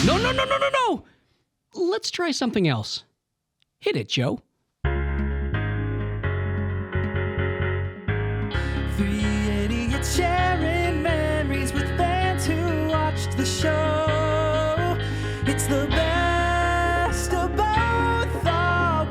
No. Let's try something else. Hit it, Joe. Three idiots sharing memories with fans who watched the show. It's the best of both our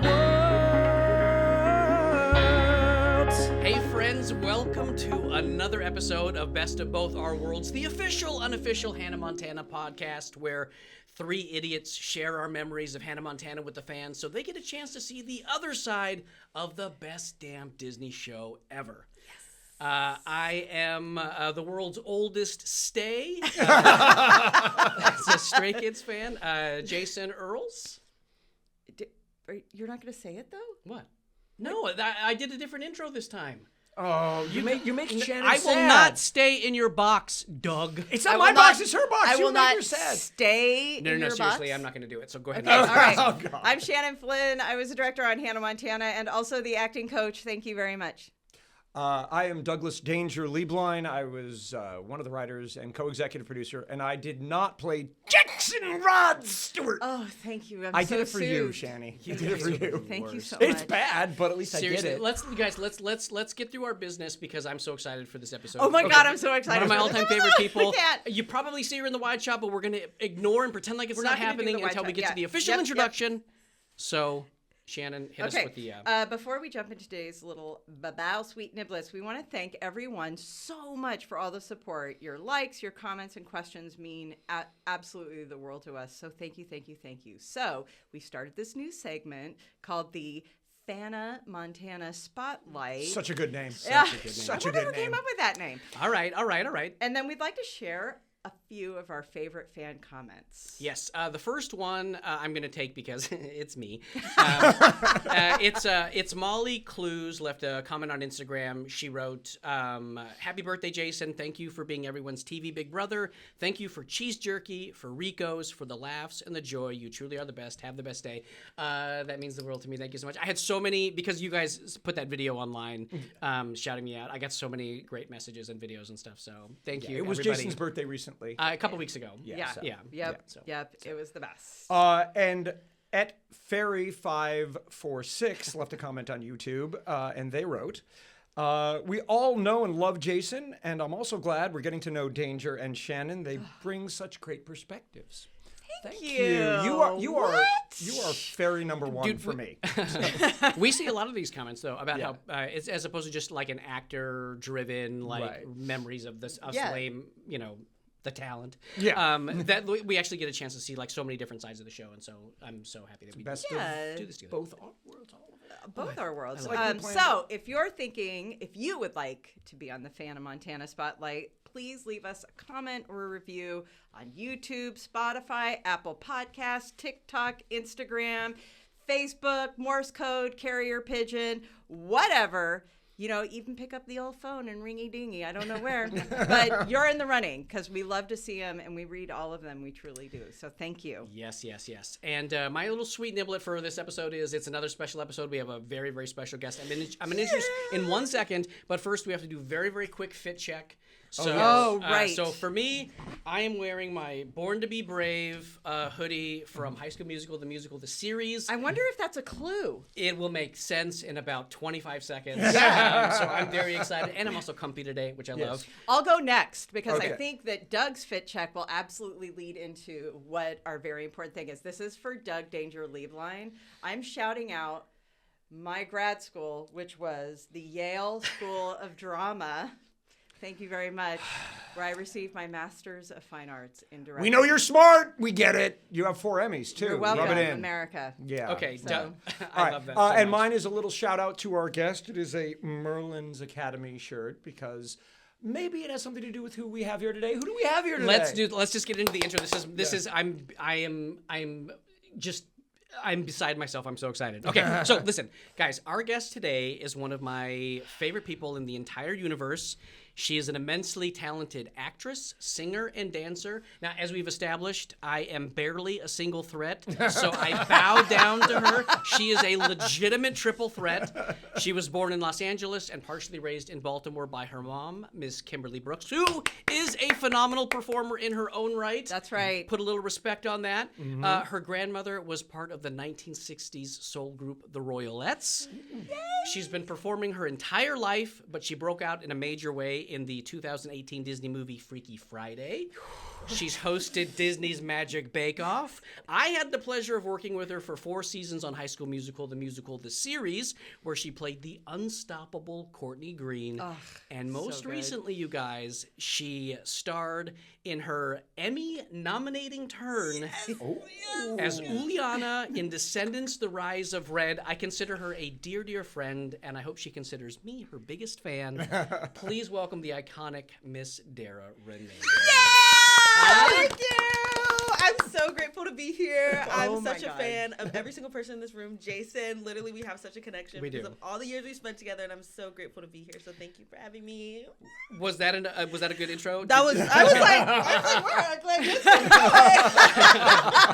worlds. Hey friends, welcome to another episode of Best of Both Our Worlds, the official, unofficial Hannah Montana podcast, where three idiots share our memories of Hannah Montana with the fans so they get a chance to see the other side of the best damn Disney show ever. I am the world's oldest stay. As a Stray Kids fan, Jason Earles. You're not going to say it, though? What? No, I did a different intro this time. Oh, you make Shannon I sad. will not stay in your box, Doug. It's not my box, it's her box. I will not make her sad. stay in your No, seriously, box. I'm not going to do it, so go ahead. Okay, all right. Oh, God. I'm Shannon Flynn. I was a director on Hannah Montana and also the acting coach. Thank you very much. I am Douglas Danger Lieblein. I was one of the writers and co-executive producer, and I did not play Jackson Rod Stewart. Oh, thank you. I did it for you, Shanny. I did it for you. Thank you so It's much. bad, but at least Seriously, I did it. let's get through our business because I'm so excited for this episode. Oh my God, I'm so excited. One of my all-time favorite people. I can't. You probably see her in the wide shot, but we're going to ignore and pretend like it's not not gonna do happening the wide until we shot. get to Yeah. the official Yep. introduction. So, Shannon, hit us with the... Before we jump into today's little babao sweet niblets, we want to thank everyone so much for all the support. Your likes, your comments, and questions mean absolutely the world to us. So thank you. So we started this new segment called the Hannah Montana Spotlight. Such a good name. Yeah. Such a I wonder good who name. came up with that name. All right. And then we'd like to share a few of our favorite fan comments. Yes, the first one I'm going to take because it's me. It's Molly Clues left a comment on Instagram. She wrote, "Happy birthday, Jason! Thank you for being everyone's TV big brother. Thank you for cheese jerky, for Rico's, for the laughs and the joy. You truly are the best. Have the best day." That means the world to me. Thank you so much. I had so many because you guys put that video online, shouting me out. I got so many great messages and videos and stuff. So thank you. It was everybody. Jason's birthday recently. A couple weeks ago. Yeah. so- Yep. It was the best. And at Fairy546 left a comment on YouTube, and they wrote, "We all know and love Jason, and I'm also glad we're getting to know Danger and Shannon. They bring such great perspectives." Thank you. You are fairy number one Dude, for me. We see a lot of these comments though about how it's as opposed to just like an actor-driven Right. memories of this us Yeah. lame, the talent. Yeah. That we actually get a chance to see like so many different sides of the show, and so I'm so happy that we Best Yeah. of do this together. both our worlds, all of it. Both our worlds. like the plan. So, if you're thinking, if you would like to be on the Hannah Montana Spotlight, please leave us a comment or a review on YouTube, Spotify, Apple Podcasts, TikTok, Instagram, Facebook, Morse code, carrier pigeon, whatever. Even pick up the old phone and ringy-dingy. I don't know where. But you're in the running because we love to see them and we read all of them. We truly do. So thank you. Yes. And my little sweet niblet for this episode is it's another special episode. We have a very, very special guest. I'm going to introduce in 1 second, but first we have to do very, very quick fit check. So, right. So for me, I am wearing my Born to Be Brave hoodie from High School Musical, the series. I wonder if that's a clue. It will make sense in about 25 seconds. So I'm very excited. And I'm also comfy today, which I love. I'll go next because I Okay. think that Doug's fit check will absolutely lead into what our very important thing is. This is for Doug Danger Lieblein. I'm shouting out my grad school, which was the Yale School of Drama. Thank you very much, where I received my Master's of Fine Arts in Directing. We know you're smart. We get it. You have 4 Emmys, too. You're welcome, Rub it in. America. Yeah. Okay, So- I love that. And mine is a little shout out to our guest. It is a Merlin's Academy shirt because maybe it has something to do with who we have here today. Who do we have here today? Let's just get into the intro. I'm beside myself. I'm so excited. Okay, so listen, guys, our guest today is one of my favorite people in the entire universe. She is an immensely talented actress, singer, and dancer. Now, as we've established, I am barely a single threat, so I bow down to her. She is a legitimate triple threat. She was born in Los Angeles and partially raised in Baltimore by her mom, Miss Kimberly Brooks, who is a phenomenal performer in her own right. That's right. Put a little respect on that. Her grandmother was part of the 1960s soul group The Royalettes. She's been performing her entire life, but she broke out in a major way in the 2018 Disney movie Freaky Friday. She's hosted Disney's Magic Bake Off. I had the pleasure of working with her for 4 seasons on High School Musical, the series, where she played the unstoppable Courtney Green. And most recently, you guys, she starred in her Emmy-nominating turn as Uliana in Descendants, The Rise of Red. I consider her a dear, dear friend, and I hope she considers me her biggest fan. Please welcome the iconic Miss Dara Reneé. Thank you. I'm so grateful to be here. I'm such a fan of every single person in this room. Jason, literally, we have such a connection because of all the years we spent together, and I'm so grateful to be here. So thank you for having me. Was that a good intro? I was like, we're like this.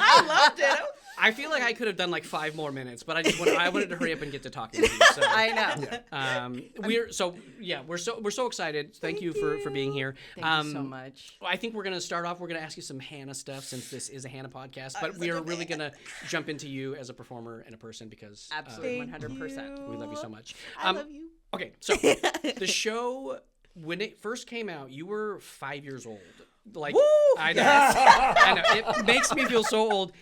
I loved it. I feel like I could have done like 5 more minutes, but I wanted to hurry up and get to talking to you. So. I know. We're so excited. Thank you for being here. Thank you so much. I think we're gonna start off. We're gonna ask you some Hannah stuff since this is a Hannah podcast, but we are really gonna jump into you as a performer and a person because Absolutely, 100%. we love you so much. I love you. Okay, so the show when it first came out, you were 5 years old. Like I know, I know. It makes me feel so old.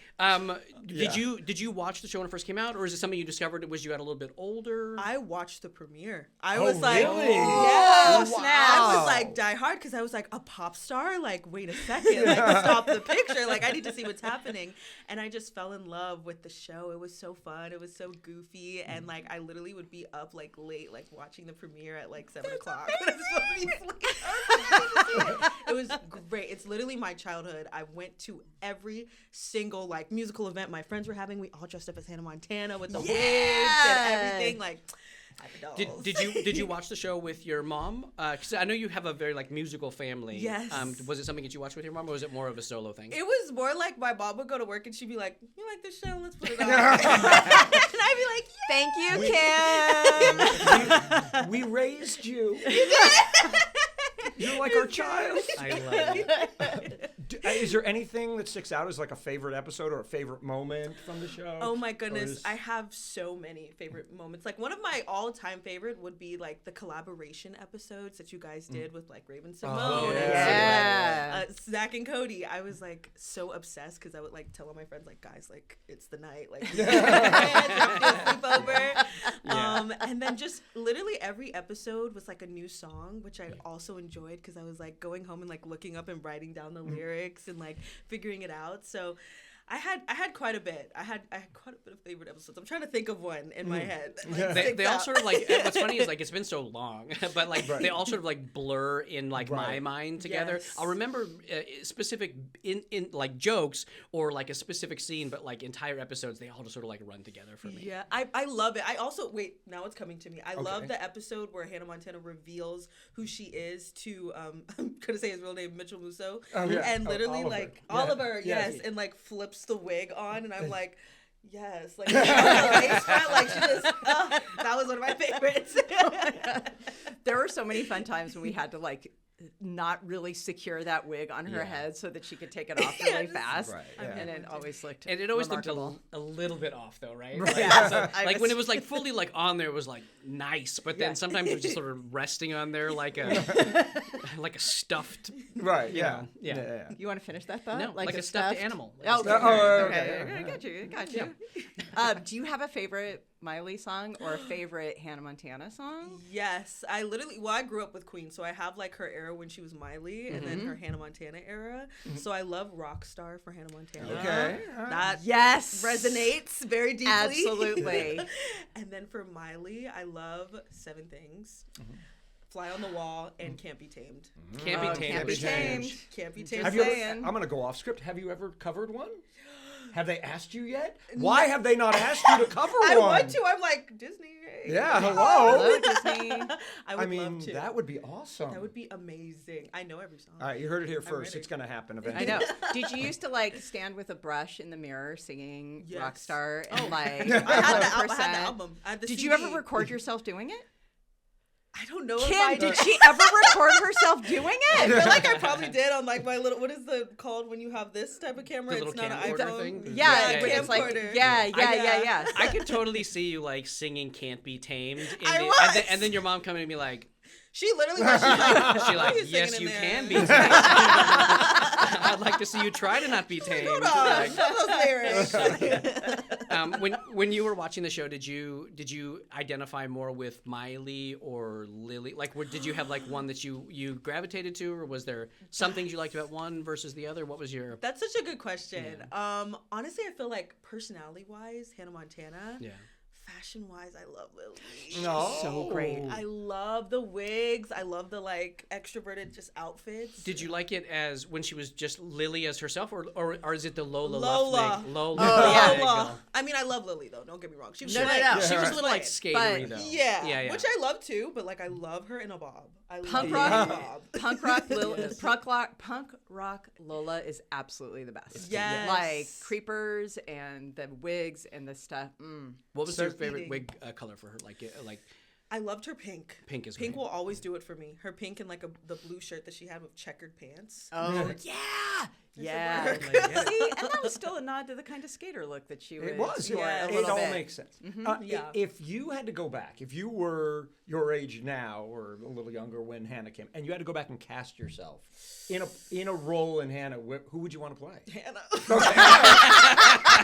Did you watch the show when it first came out, or is it something you discovered was you got a little bit older? I watched the premiere. I was like, really? yeah, Snap. I was like die hard because I was like a pop star. Like, wait a second, like stop the picture. Like, I need to see what's happening. And I just fell in love with the show. It was so fun. It was so goofy, and like I literally would be up like late, like watching the premiere at like 7 o'clock. When I was supposed to be asleep. It was great. It's literally my childhood. I went to every single like musical event my friends were having. We all dressed up as Hannah Montana with the wigs and everything. Like, Did you watch the show with your mom? Because I know you have a very like musical family. Yes. Was it something that you watched with your mom, or was it more of a solo thing? it was more like my mom would go to work and she'd be like, "You like this show? Let's put it on." And I'd be like, "Yeah." Thank you, Kim. We raised you. You're like our child. I love it. Is there anything that sticks out as like a favorite episode or a favorite moment from the show? Oh my goodness, I have so many favorite moments. Like one of my all-time favorite would be like the collaboration episodes that you guys did with like Raven Simone and Zach and Cody. I was like so obsessed because I would like tell all my friends like, guys, like it's the night, like sleepover. And then just literally every episode was like a new song, which I also enjoyed because I was like going home and like looking up and writing down the lyrics and like figuring it out. So I had quite a bit. I had quite a bit of favorite episodes. I'm trying to think of one in my head. Like, They all sort of like, what's funny is like it's been so long, but like they all sort of like blur in like my mind together. Yes. I'll remember specific in like jokes or like a specific scene, but like entire episodes they all just sort of like run together for me. Yeah, I love it. I also now it's coming to me. I love the episode where Hannah Montana reveals who she is to I'm gonna say his real name, Mitchell Musso, and literally Oliver. like Oliver, yes, and like flips the wig on, and I'm like, yes, like, like she just that was one of my favorites. There were so many fun times when we had to like not really secure that wig on her head so that she could take it off really fast. Right, And it always looked remarkable. Looked a little bit off though, right? Like, like when it was like fully like on there, it was like nice, but then sometimes it was just sort of resting on there like a like a stuffed. Right. Yeah. You want to finish that thought? No, like a stuffed animal. Like Okay. Got you. Do you have a favorite Miley song or a favorite Hannah Montana song? Yes, I grew up with Queen, so I have like her era when she was Miley and then her Hannah Montana era. So I love Rockstar for Hannah Montana. Okay. That resonates very deeply. Absolutely. And then for Miley, I love 7 Things. Fly on the Wall and Can't Be Tamed. Can't be tamed. Can't Be Tamed. Can't Be Tamed. Have you ever, I'm going to go off script. Have you ever covered one? Have they asked you yet? Why have they not asked you to cover one? I want to. I'm like, Disney. Hey. Yeah, hello. Hello, Disney. I mean, love to. That would be awesome. That would be amazing. I know every song. All right, you heard it here first. ready. It's going to happen eventually. I know. Did you used to like stand with a brush in the mirror singing Yes. Rockstar and like I had the 100%? album. I had the Did CD. you ever record yourself doing it? I don't know if Kim, I did she ever record herself doing I it? feel like I probably did on like my little, what is the called when you have this type of camera? The it's little not an camcorder iPhone. thing? Yeah, Yeah, it's like, camcorder. yeah. I could totally see you like singing "Can't Be Tamed," I and, was. and then your mom coming to me like, She literally was. She's like, she "What are like, yes, singing you in can be there?" tamed. I'd like to see you try to not be tamed. Hold on, Like, show those lyrics. when you were watching the show, did you identify more with Miley or Lily? Like, did you have like one that you gravitated to, or was there some things you liked about one versus the other? What was your? That's such a good question. Yeah. Honestly, I feel like personality-wise, Hannah Montana. Yeah. Fashion-wise, I love Lily. No. So great. I love the wigs. I love the like extroverted just outfits. Did you like it as when she was just Lily as herself, or is it the Lola? Lola. Luff thing? Lola. Oh, yeah. There you Lola. go. I mean, I love Lily though. Don't get me wrong. She was No, no, slaying. no. She was a She little like slaying. skatery But- though. Yeah, which I love too. But like, I love her in a bob. I Punk love rock, Bob. punk rock Lola is absolutely the best. Yes. Like creepers and the wigs and the stuff. What was So your favorite eating. wig color for her? Like I loved her pink. Pink is Pink great. will always do it for me. Her pink and like the blue shirt that she had with checkered pants. Oh yeah, yeah. work. See, and that was still a nod to the kind of skater look that she was. It was. Yeah, a It little all bit. makes sense. Yeah. If you had to go back, if you were your age now or a little younger when Hannah came, and you had to go back and cast yourself in a role in Hannah, who would you want to play? Hannah.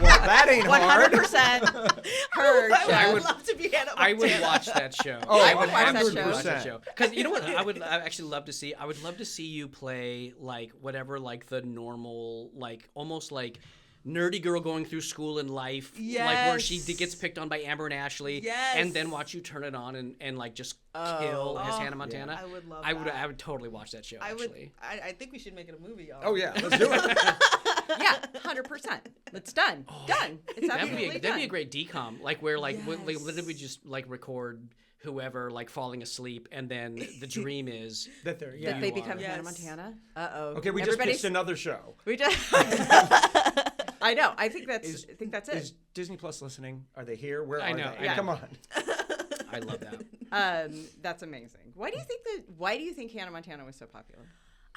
Well, that ain't hard. 100% her. I would show. love to be Hannah. I would Montana. watch that show. Oh, I would watch that absolutely show. watch that show. Because you know what, I actually love to see. I would love to see you play like whatever, like the normal, like almost like nerdy girl going through school and life, like where she Yes. gets picked on by Amber and Ashley, Yes. and then watch you turn it on and like just kill as Oh, Hannah Montana. I would love I would that. I would totally watch that show. I would. Actually, I think we should make it a movie, y'all. Oh yeah, let's do it. Yeah, 100%. It's done. Done. It's that'd absolutely be done. a great decom, like where like Yes. literally just like record whoever like falling asleep, and then the dream is That they're That they you become are. Hannah Yes. Montana. Uh-oh. Okay, we just Everybody's- pitched another show. We just. I know. I think that's it. Is Disney Plus listening? Are they here? Where I are know, they? I know. Come on. I love that. That's amazing. Why do you think Hannah Montana was so popular?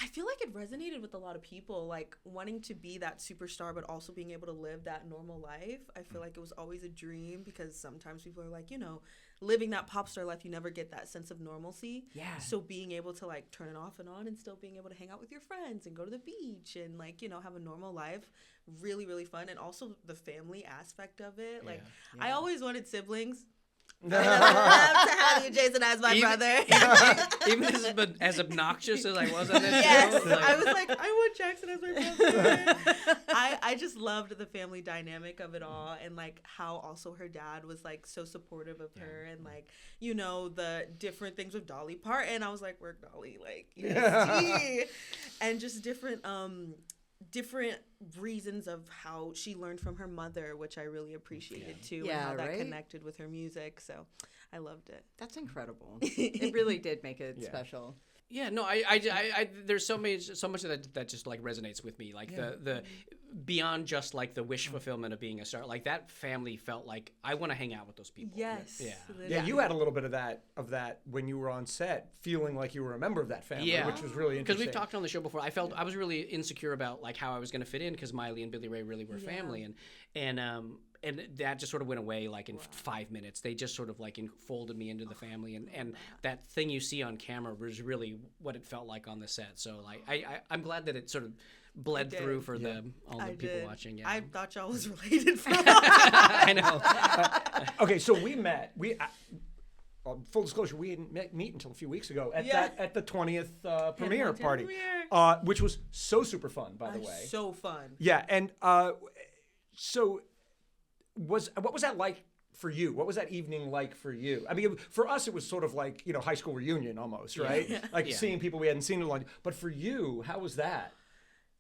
I feel like it resonated with a lot of people, like wanting to be that superstar, but also being able to live that normal life. I feel like it was always a dream because sometimes people are like, living that pop star life, you never get that sense of normalcy. Yeah. So being able to like turn it off and on and still being able to hang out with your friends and go to the beach and like, have a normal life, really, really fun. And also the family aspect of it. Like, I always wanted siblings. I'd love to have you, Jason, as my brother. Even as obnoxious as I was on that Yes, show, like, I was like, I want Jackson as my brother. I just loved the family dynamic of it all, and like how also her dad was like so supportive of her, and like the different things with Dolly Parton. I was like, work Dolly, like and just different reasons of how she learned from her mother, which I really appreciated too, and how that right? connected with her music. So I loved it. That's incredible. It really did make it special. yeah, no, I there's so much of that just like resonates with me, like the beyond just like the wish fulfillment of being a star, like that family felt like I want to hang out with those people. Yes. Yeah, you had a little bit of that when you were on set, feeling like you were a member of that family, which was really because interesting. we've talked on the show before. I was really insecure about like how I was going to fit in because Miley and Billy Ray really were family, and that just sort of went away like in 5 minutes. They just sort of like folded me into the family, and that thing you see on camera was really what it felt like on the set. So like I'm glad that it sort of bled through for all the people watching. Yeah, I thought y'all was related from I know. Okay, so we met. Full disclosure, we didn't meet until a few weeks ago at the 20th premiere Montana party, premiere. which was so super fun, by the way. So fun. Yeah, and so what was that like for you? What was that evening like for you? I mean, for us, it was sort of like high school reunion almost, right? Like seeing people we hadn't seen in a long time. But for you, how was that?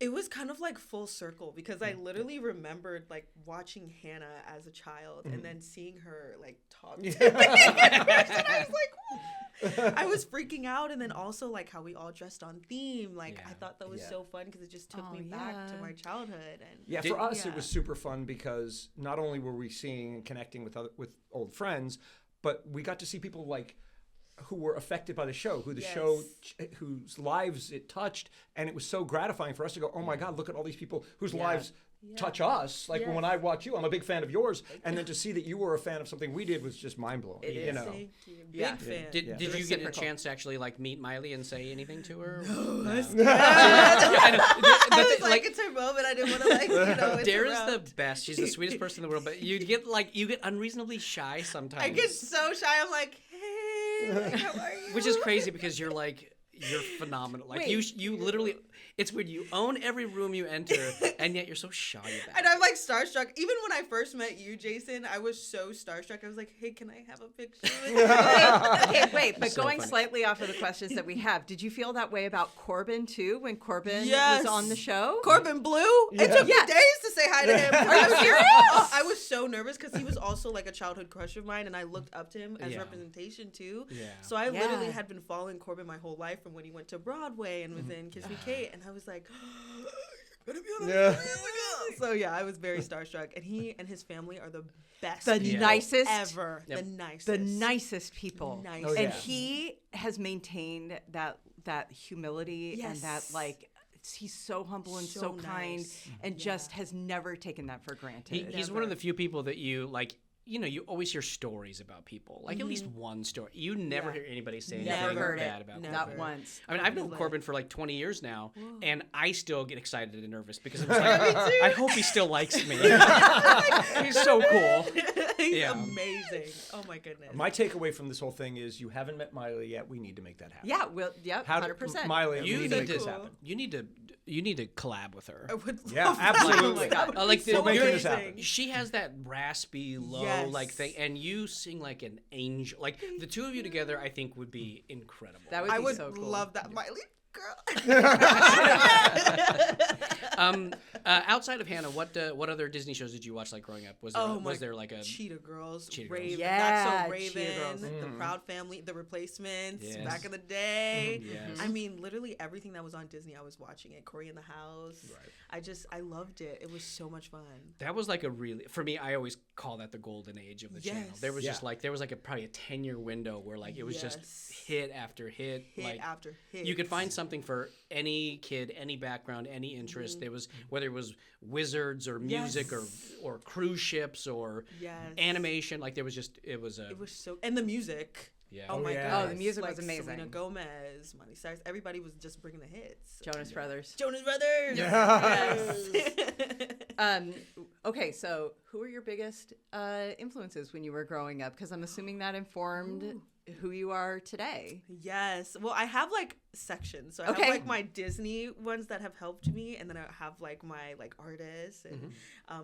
It was kind of like full circle because I literally remembered like watching Hannah as a child and then seeing her like talk to me. And I was like, I was freaking out, and then also like how we all dressed on theme. Like I thought that was so fun because it just took me back to my childhood. And For us, it was super fun because not only were we seeing and connecting with old friends, but we got to see people like who were affected by the show, who the Yes. show, whose lives it touched, and it was so gratifying for us to go, oh my God, look at all these people whose lives touch us. Like when I watch you, I'm a big fan of yours, and then to see that you were a fan of something we did was just mind blowing. You know. Thank you. Yeah. Big fan. Did you get a Reciprocal. chance to actually like meet Miley and say anything to her? I But was like, it's her moment. I didn't want to like, Dara's the interrupt. best. She's the sweetest person in the world. But you get unreasonably shy sometimes. I get so shy. I'm like, hey, like, how are you? Which is crazy because you're phenomenal. Like Wait. you literally, it's weird. You own every room you enter, and yet you're so shy about And it. I'm like starstruck. Even when I first met you, Jason, I was so starstruck. I was like, hey, can I have a picture with you? Okay, wait, but So going funny. slightly off of the questions that we have, did you feel that way about Corbin too when Corbin Yes. was on the show? Corbin Blue. It took me Yeah. days to say hi to him. Are you serious? I was so nervous because he was also like a childhood crush of mine, and I looked up to him as Yeah. representation too. Yeah. So I literally Yeah. had been following Corbin my whole life from when he went to Broadway and was in Kiss Me Kate, and I was like, you're gonna be on a Yeah. So yeah, I was very starstruck, and he and his family are the best The people nicest ever. Yep. The nicest. The nicest people. Nicest. Oh, And yeah. he has maintained that humility and that Yes. like he's so humble and so, So kind nice. and just has never taken that for granted. He's one of the few people that you like. You know, you always hear stories about people, like at least one story. You never hear anybody say Never anything heard it. bad about Never. Not Corbin. once. I mean, I've known Like- Corbin for like 20 years now, and I still get excited and nervous because I'm just like, I hope he still likes me. He's so cool. He's Yeah. amazing. Oh my goodness. My takeaway from this whole thing is you haven't met Miley yet. We need to make that happen. Yeah, well, yep, How 100%. Miley, You we need need to make to- this happen. You need to collab with her. I would Yeah, love that. absolutely. Oh my God. Like so We're making this amazing. happen. She has that raspy, low Yes. like thing, and you sing like an angel. Like the two of you together, I think would be incredible. That would I be would so cool. love that. Miley, girl. Outside of Hannah, what other Disney shows did you watch like growing up? Was there Oh my was there like a Cheetah Girls, Cheetah Girls. Raven, Yeah, Not So Cheetah Raven, Girls. The Proud Family, The Replacements, Yes. back in the day. Yes. I mean, literally everything that was on Disney, I was watching it. Cory in the House. Right. I loved it. It was so much fun. That was like a really, for me, I always call that the golden age of the channel. Yes. There was Yeah. just like probably a 10-year window where like it was just Yes. hit after hit. Hit like after hit. you could find something for any kid, any background, any interest. Mm-hmm. There was whether it was wizards or music Yes. or cruise ships or Yes. animation. Like there was just It was so, and the music. yeah. Oh my yeah. god! Oh, the music was like amazing. Selena Gomez, Miley Cyrus, everybody was just bringing the hits. Jonas Brothers. Jonas Brothers. Yes. Yes. Okay, so who were your biggest influences when you were growing up? Because I'm assuming that informed who you are today. Yes. Well, I have like sections. So I Okay. have like my Disney ones that have helped me, and then I have like my like artists and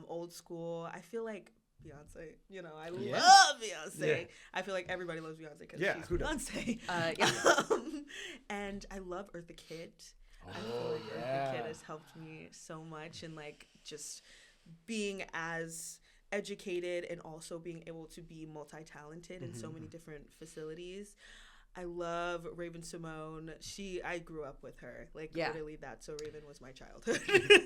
old school. I feel like Beyonce. You know, I Yeah. love Beyonce. Yeah. I feel like everybody loves Beyonce because Yeah, she's who doesn't? Beyonce. Yeah. And I love Eartha Kitt. I feel Oh, like yeah. Eartha Kitt has helped me so much, and like just being as educated and also being able to be multi-talented in so many different facilities. I love Raven Simone. I grew up with her. Like Yeah. literally That's So Raven was my childhood.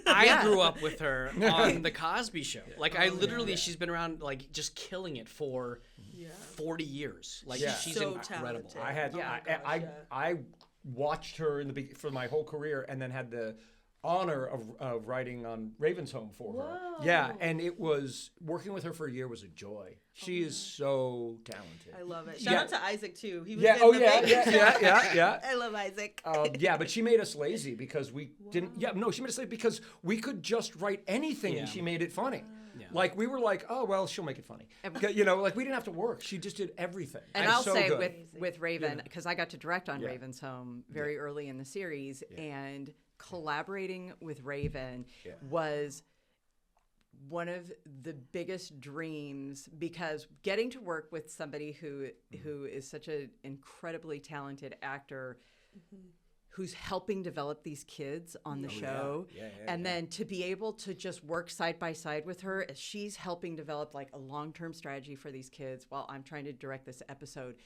I Yeah. grew up with her on the Cosby Show. Like I Oh, literally, yeah. she's been around like just killing it for Yeah. 40 years. Like Yeah. she's So incredible. talented. I had Oh my I, gosh, I, yeah. I watched her in the for my whole career, and then had the honor of writing on Raven's Home for her. Yeah, and it was working with her for a year was a joy. She is so talented. I love it. Shout Yeah. out to Isaac too. He was Yeah. in Oh the yeah. Baby Yeah. Show. Yeah. I love Isaac. Yeah, but she made us lazy because we didn't. Yeah, no, she made us lazy because we could just write anything, and Yeah. she made it funny. Yeah. Like we were like, oh well, she'll make it funny. You know, like we didn't have to work. She just did everything. And And I'll so say good. with Raven, because I got to direct on Yeah. Raven's Home very early in the series, and collaborating with Raven Yeah. was one of the biggest dreams, because getting to work with somebody who is such an incredibly talented actor who's helping develop these kids on the show, and then to be able to just work side by side with her as she's helping develop like a long-term strategy for these kids while I'm trying to direct this episode.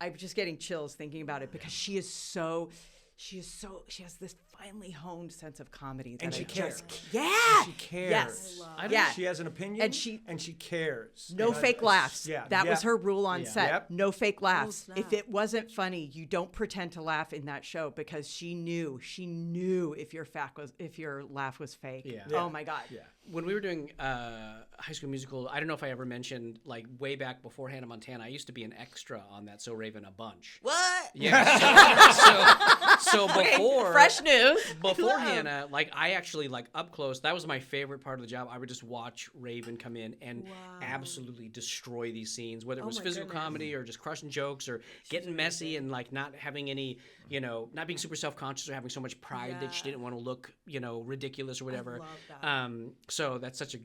I'm just getting chills thinking about it because she is so she has this finely honed sense of comedy. And that she I cares. just- Yeah. She cares. Yes. Yeah. She has an opinion, And she cares. No And fake laughs. Yeah, That was her rule on Yeah. set. Yep. No fake laughs. snap. If it wasn't funny, you don't pretend to laugh in that show because she knew if your laugh was fake. Yeah. Oh my God. Yeah. When we were doing High School Musical, I don't know if I ever mentioned, like, way back before Hannah Montana, I used to be an extra on that So Raven a bunch. What? Yeah. So before Fresh news. before Hannah, like, I actually, like, up close, that was my favorite part of the job. I would just watch Raven come in and absolutely destroy these scenes, whether it was my physical goodness. comedy or just crushing jokes or getting messy and, like, not having any, not being super self-conscious or having so much pride that she Yeah. didn't want to look, ridiculous or whatever. love that. So that's such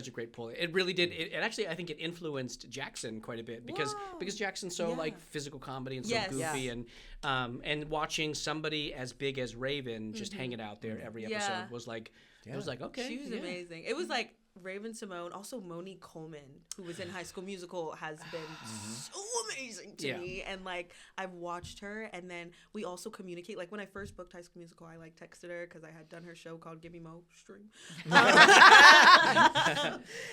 a great pull. It really did. It actually, I think it influenced Jackson quite a bit because Jackson's so like physical comedy and so Yes. goofy and watching somebody as big as Raven just hanging out there every episode Yeah. was like it was like okay. She was amazing. It was like Raven Simone, also Monique Coleman, who was in High School Musical, has been so amazing to Yeah. me. And like I've watched her, and then we also communicate. Like when I first booked High School Musical, I like texted her because I had done her show called Give Me Mo Stream.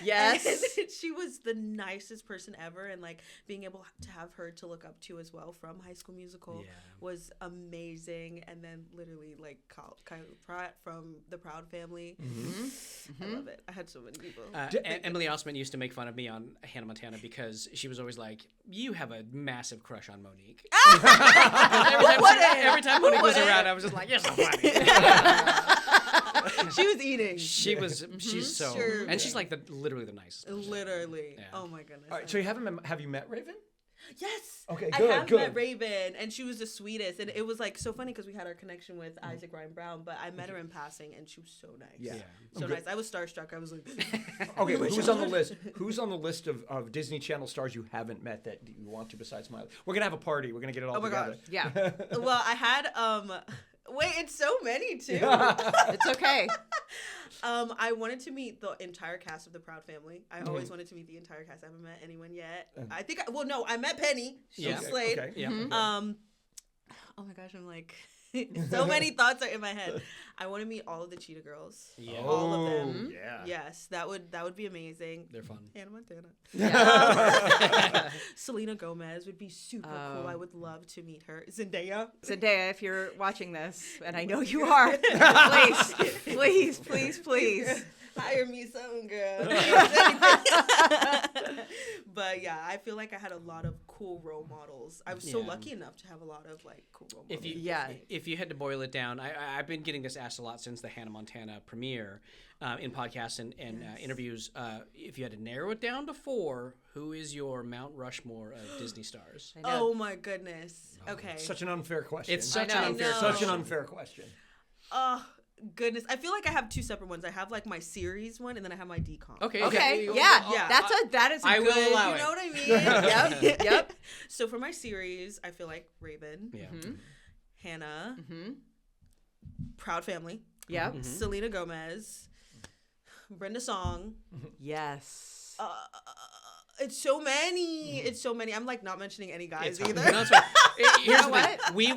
Yes. And she was the nicest person ever, and like being able to have her to look up to as well from High School Musical was amazing. And then literally like Kyle Pratt from the Proud Family. I love it. I had so many people. Emily Osment used to make fun of me on Hannah Montana because she was always like, "You have a massive crush on Monique." every time Monique was around, I was just like, "You're so funny." She was eating. She's so, Sure. and she's like literally the nicest. Literally. Yeah. Oh my goodness. All right, so have you met Raven? Yes. Okay, I good, have good. met Raven, and she was the sweetest. And it was like so funny because we had our connection with Isaac Ryan Brown, but I met her in passing, and she was so nice. Yeah. So nice. I was starstruck. I was like, Okay, but who's on the list? Who's on the list of Disney Channel stars you haven't met that you want to besides Miley? We're gonna have a party. We're gonna get it all Oh my together. gosh. Yeah. well, I had wait, it's so many too. It's okay. I wanted to meet the entire cast of the Proud Family. I always wanted to meet the entire cast. I haven't met anyone yet. I think I met Penny. She Yeah. slayed. Okay. Yeah. Oh my gosh, I'm like so many thoughts are in my head. I want to meet all of the Cheetah Girls. Yeah. All of them. Yeah. Yes, that would be amazing. They're fun. Hannah Montana. Yeah. Selena Gomez would be super cool. I would love to meet her. Zendaya. Zendaya, if you're watching this, and I know you are, please. Hire me some girl. But yeah, I feel like I had a lot of cool role models. I was so Yeah. lucky enough to have a lot of like cool role If models. you if you had to boil it down, I've been getting this asked a lot since the Hannah Montana premiere in podcasts and interviews. If you had to narrow it down to 4, who is your Mount Rushmore of Disney stars? I know. Oh my goodness. Okay. Such an unfair question. It's such I an know. unfair I know. such question. an unfair question. Oh goodness. I feel like I have 2 separate ones. I have like my series one, and then I have my decom. Okay. Okay. Yeah. Yeah. That is a I will good. allow You it. know what I mean? Yep. So for my series, I feel like Raven, Yeah. Hannah, Mm-hmm. Proud Family, Yep. Selena Gomez, Brenda Song. Yes. It's so many. It's so many. I'm like not mentioning any guys It's hard. either. No, it's fine. Here's know the thing. We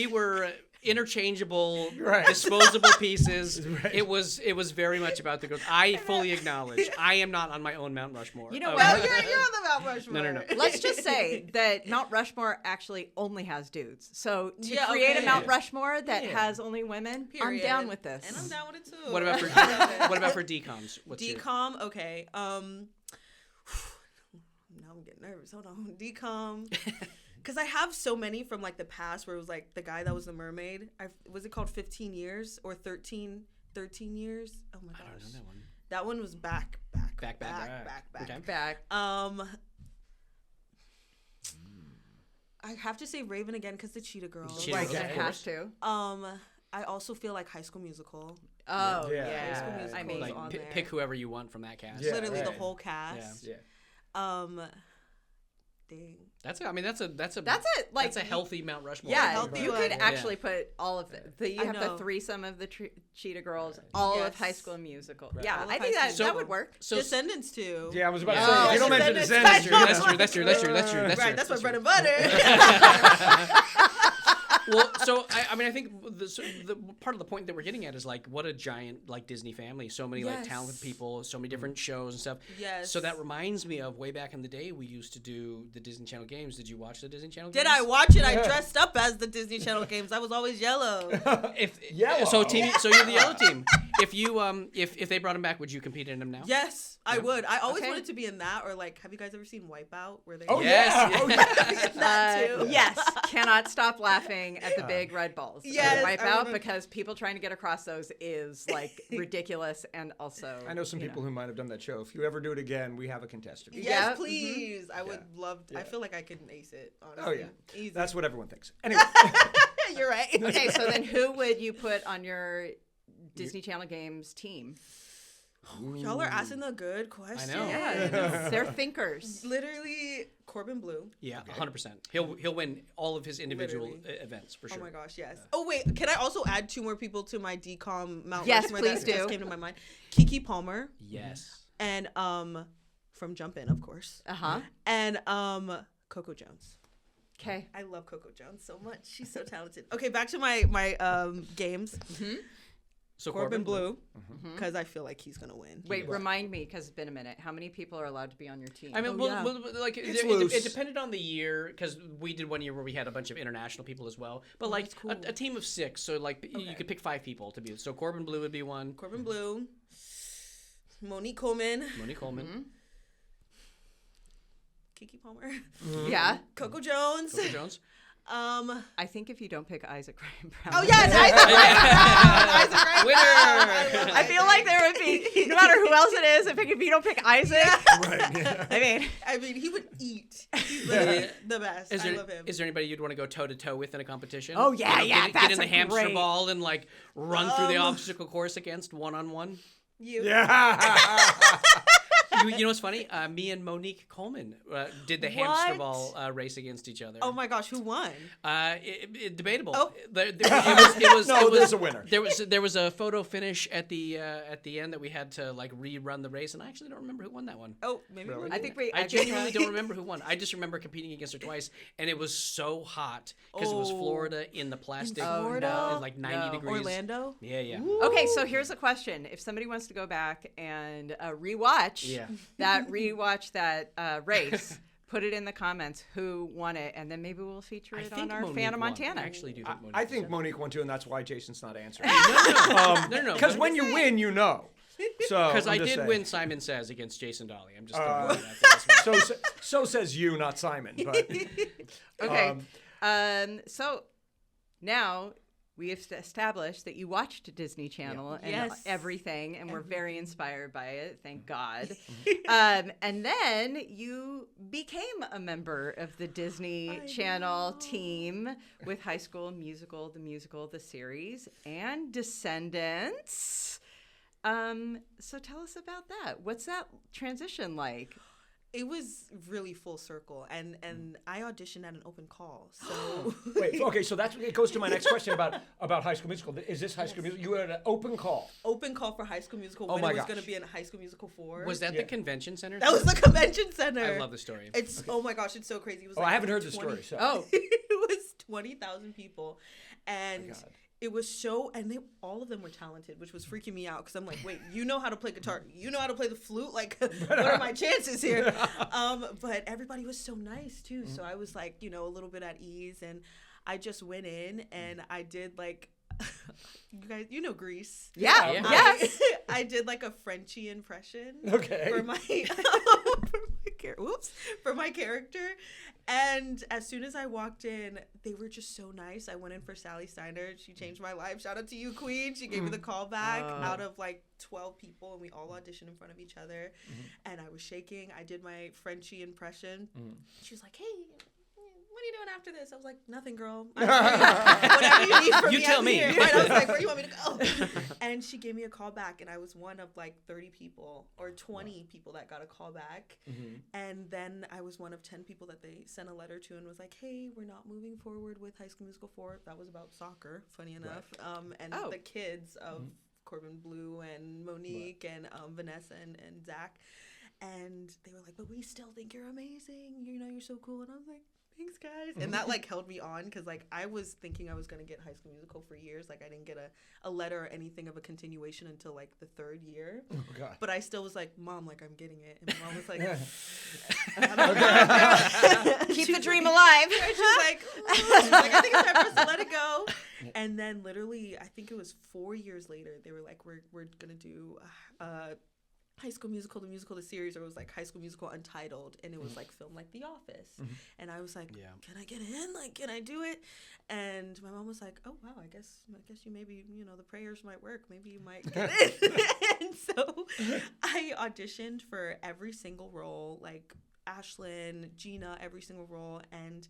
were interchangeable, Right. disposable pieces. Right. It was very much about the girls. I fully acknowledge I am not on my own Mount Rushmore. You know of- what? Well, you're on the Mount Rushmore. No. Let's just say that Mount Rushmore actually only has dudes. So to Yeah, create okay. a Mount Rushmore that Yeah. has only women, Period. I'm down with this. And I'm down with it too. What about for I love it. what about for decoms? What's your- decom? Okay. Now I'm getting nervous. Hold on. Decom. Because I have so many from like the past where it was like the guy that was the mermaid. Was it called 15 years or 13 years? Oh my gosh. I don't know that one. That one was back. Back. Okay. Back. I have to say Raven again because the Cheetah Girls. Cheetah Right, Girls, you of have course. to. I also feel like High School Musical. Oh, Yeah. yeah. High School Musical I mean, is Like on there. pick whoever you want from that cast. Yeah. Literally the right. whole cast. Yeah. Dang. That's a That's it. Like that's a healthy Mount Rushmore. Yeah, healthy you one. could Yeah. actually put all of the. You I have the know. threesome of the Cheetah Girls, all of Yes. High School Musical. Right. Yeah, All of I High think that School that Musical. would work. So Descendants too. Yeah, I was about to Yeah. say. Oh, If you don't mention Descendants. Descendants, That's true. Right, that's my bread and butter. Well, so I mean, I think the part of the point that we're getting at is like what a giant like Disney family. So many like talented people, so many different shows and stuff. Yes. So that reminds me of way back in the day we used to do the Disney Channel games. Did you watch the Disney Channel games? Did I watch it? I dressed up as the Disney Channel games. I was always yellow. Yellow. So you're the yellow team. If you if they brought them back, would you compete in them now? Yes, I would. I always wanted to be in that, or like, have you guys ever seen Wipeout? Where they Yes. Yes. Cannot stop laughing at the big red balls. Yes, Wipeout, because people trying to get across those is like ridiculous, and also I know some people who might have done that show. If you ever do it again, we have a contestant. Yes, Yep. please. I would love to. I feel like I could ace it, honestly. Oh, yeah. Easy. That's what everyone thinks. Anyway. You're right. Okay, so then who would you put on your Disney Channel games team? Y'all are asking the good question. I know. Yeah, they're thinkers. Literally, Corbin Blue. Yeah, 100%. He'll win all of his individual events for sure. Oh my gosh, yes. Oh wait, can I also add 2 more people to my DCOM Mount Yes, Rushmore please that do. just came to my mind? Kiki Palmer Yes. and from Jump In, of course. And Coco Jones. Okay. I love Coco Jones so much. She's so talented. Okay, back to my games. So Corbin Blue, because I feel like he's gonna win. Wait, remind me, because it's been a minute. How many people are allowed to be on your team? I mean, like It's loose. it depended on the year because we did one year where we had a bunch of international people as well. But like a team of 6, so like you could pick 5 people to be. So Corbin Blue would be one. Corbin Blue, Monique Coleman, Kiki Palmer, Yeah. Coco Jones. Coco Jones. I think if you don't pick Isaac Ryan Brown. Oh yes, Isaac Ryan Brown. Winner. I feel like there would be, no matter who else it is, if you don't pick Isaac. Right. Yeah. I mean, he would eat. He's literally the best. I love him. Is there anybody you'd want to go toe to toe with in a competition? Oh, yeah, Get that's in the a hamster great- ball and like run through the obstacle course against one-on-one. You. Yeah. You know what's funny? Me and Monique Coleman did the hamster ball race against each other. Oh my gosh, who won? Debatable. Oh. It was. No, there's a winner. There was a photo finish at the end that we had to like rerun the race, and I actually don't remember who won that one. Oh, maybe. Really? I think I genuinely don't remember who won. I just remember competing against her twice, and it was so hot because it was Florida in the plastic, Florida? in like 90 degrees. Orlando. Yeah. Okay, so here's a question. If somebody wants to go back and rewatch that race, put it in the comments who won it, and then maybe we'll feature it on our Monique Fan of won. Montana. I actually do think Monique I think Monique won too, and that's why Jason's not answering. no. Because when you win, you know. So Because I I'm just did saying. win Simon Says against Jason Dolly. I'm just throwing that out there. So says you, not Simon. But Okay. So now we have established that you watched Disney Channel and Yes. everything, and we're very inspired by it. Thank God. And then you became a member of the Disney Channel team with High School Musical, the series, and Descendants. So tell us about that. What's that transition like? It was really full circle, and I auditioned at an open call. So wait, okay, so it goes to my next question about High School Musical. Is this High School Musical? You had an open call. Open call for High School Musical Oh when my it was gosh. going to be in High School Musical 4. Was that the convention center? That was the convention center. I love the story. It's oh my gosh, it's so crazy. It was I haven't heard the story. So. Oh, it was 20,000 people, and God. it was so, and all of them were talented, which was freaking me out because I'm like, wait, you know how to play guitar, you know how to play the flute, like what are my chances here? But everybody was so nice too, so I was like, a little bit at ease, and I just went in and I did like. You guys, Grease. yeah. Yes. I did like a Frenchie impression. Okay. For my for my character, and as soon as I walked in, they were just so nice. I went in for Sally Steiner. She changed my life. Shout out to you, Queen. She gave me the call back out of like 12 people, and we all auditioned in front of each other. And I was shaking. I did my Frenchie impression. She was like, "Hey, what are you doing after this?" I was like, "Nothing, girl. Whatever you need from You me, tell I'm me. here." Right? I was like, "Where do you want me to go?" And she gave me a call back, and I was one of like 30 people or 20 people that got a call back. And then I was one of 10 people that they sent a letter to and was like, "Hey, we're not moving forward with High School Musical 4. That was about soccer, funny enough. And the kids of Corbin Blue and Monique and Vanessa and Zach. And they were like, "But we still think you're amazing. You're so cool." And I was like, thanks guys. And that like held me on because like I was thinking I was going to get High School Musical for years. Like I didn't get a letter or anything of a continuation until like the 3rd year. Oh, God. But I still was like, Mom, like I'm getting it. And my mom was like, Keep the dream alive. And she's like, I think it's time for us to let it go. And then literally, I think it was 4 years later, they were like, we're going to do High School Musical, the series, or it was like High School Musical Untitled, and it was like filmed like The Office. And I was like, can I get in? Like, can I do it? And my mom was like, oh wow, I guess you maybe, the prayers might work. Maybe you might get in. And so I auditioned for every single role, like Ashlyn, Gina, every single role, and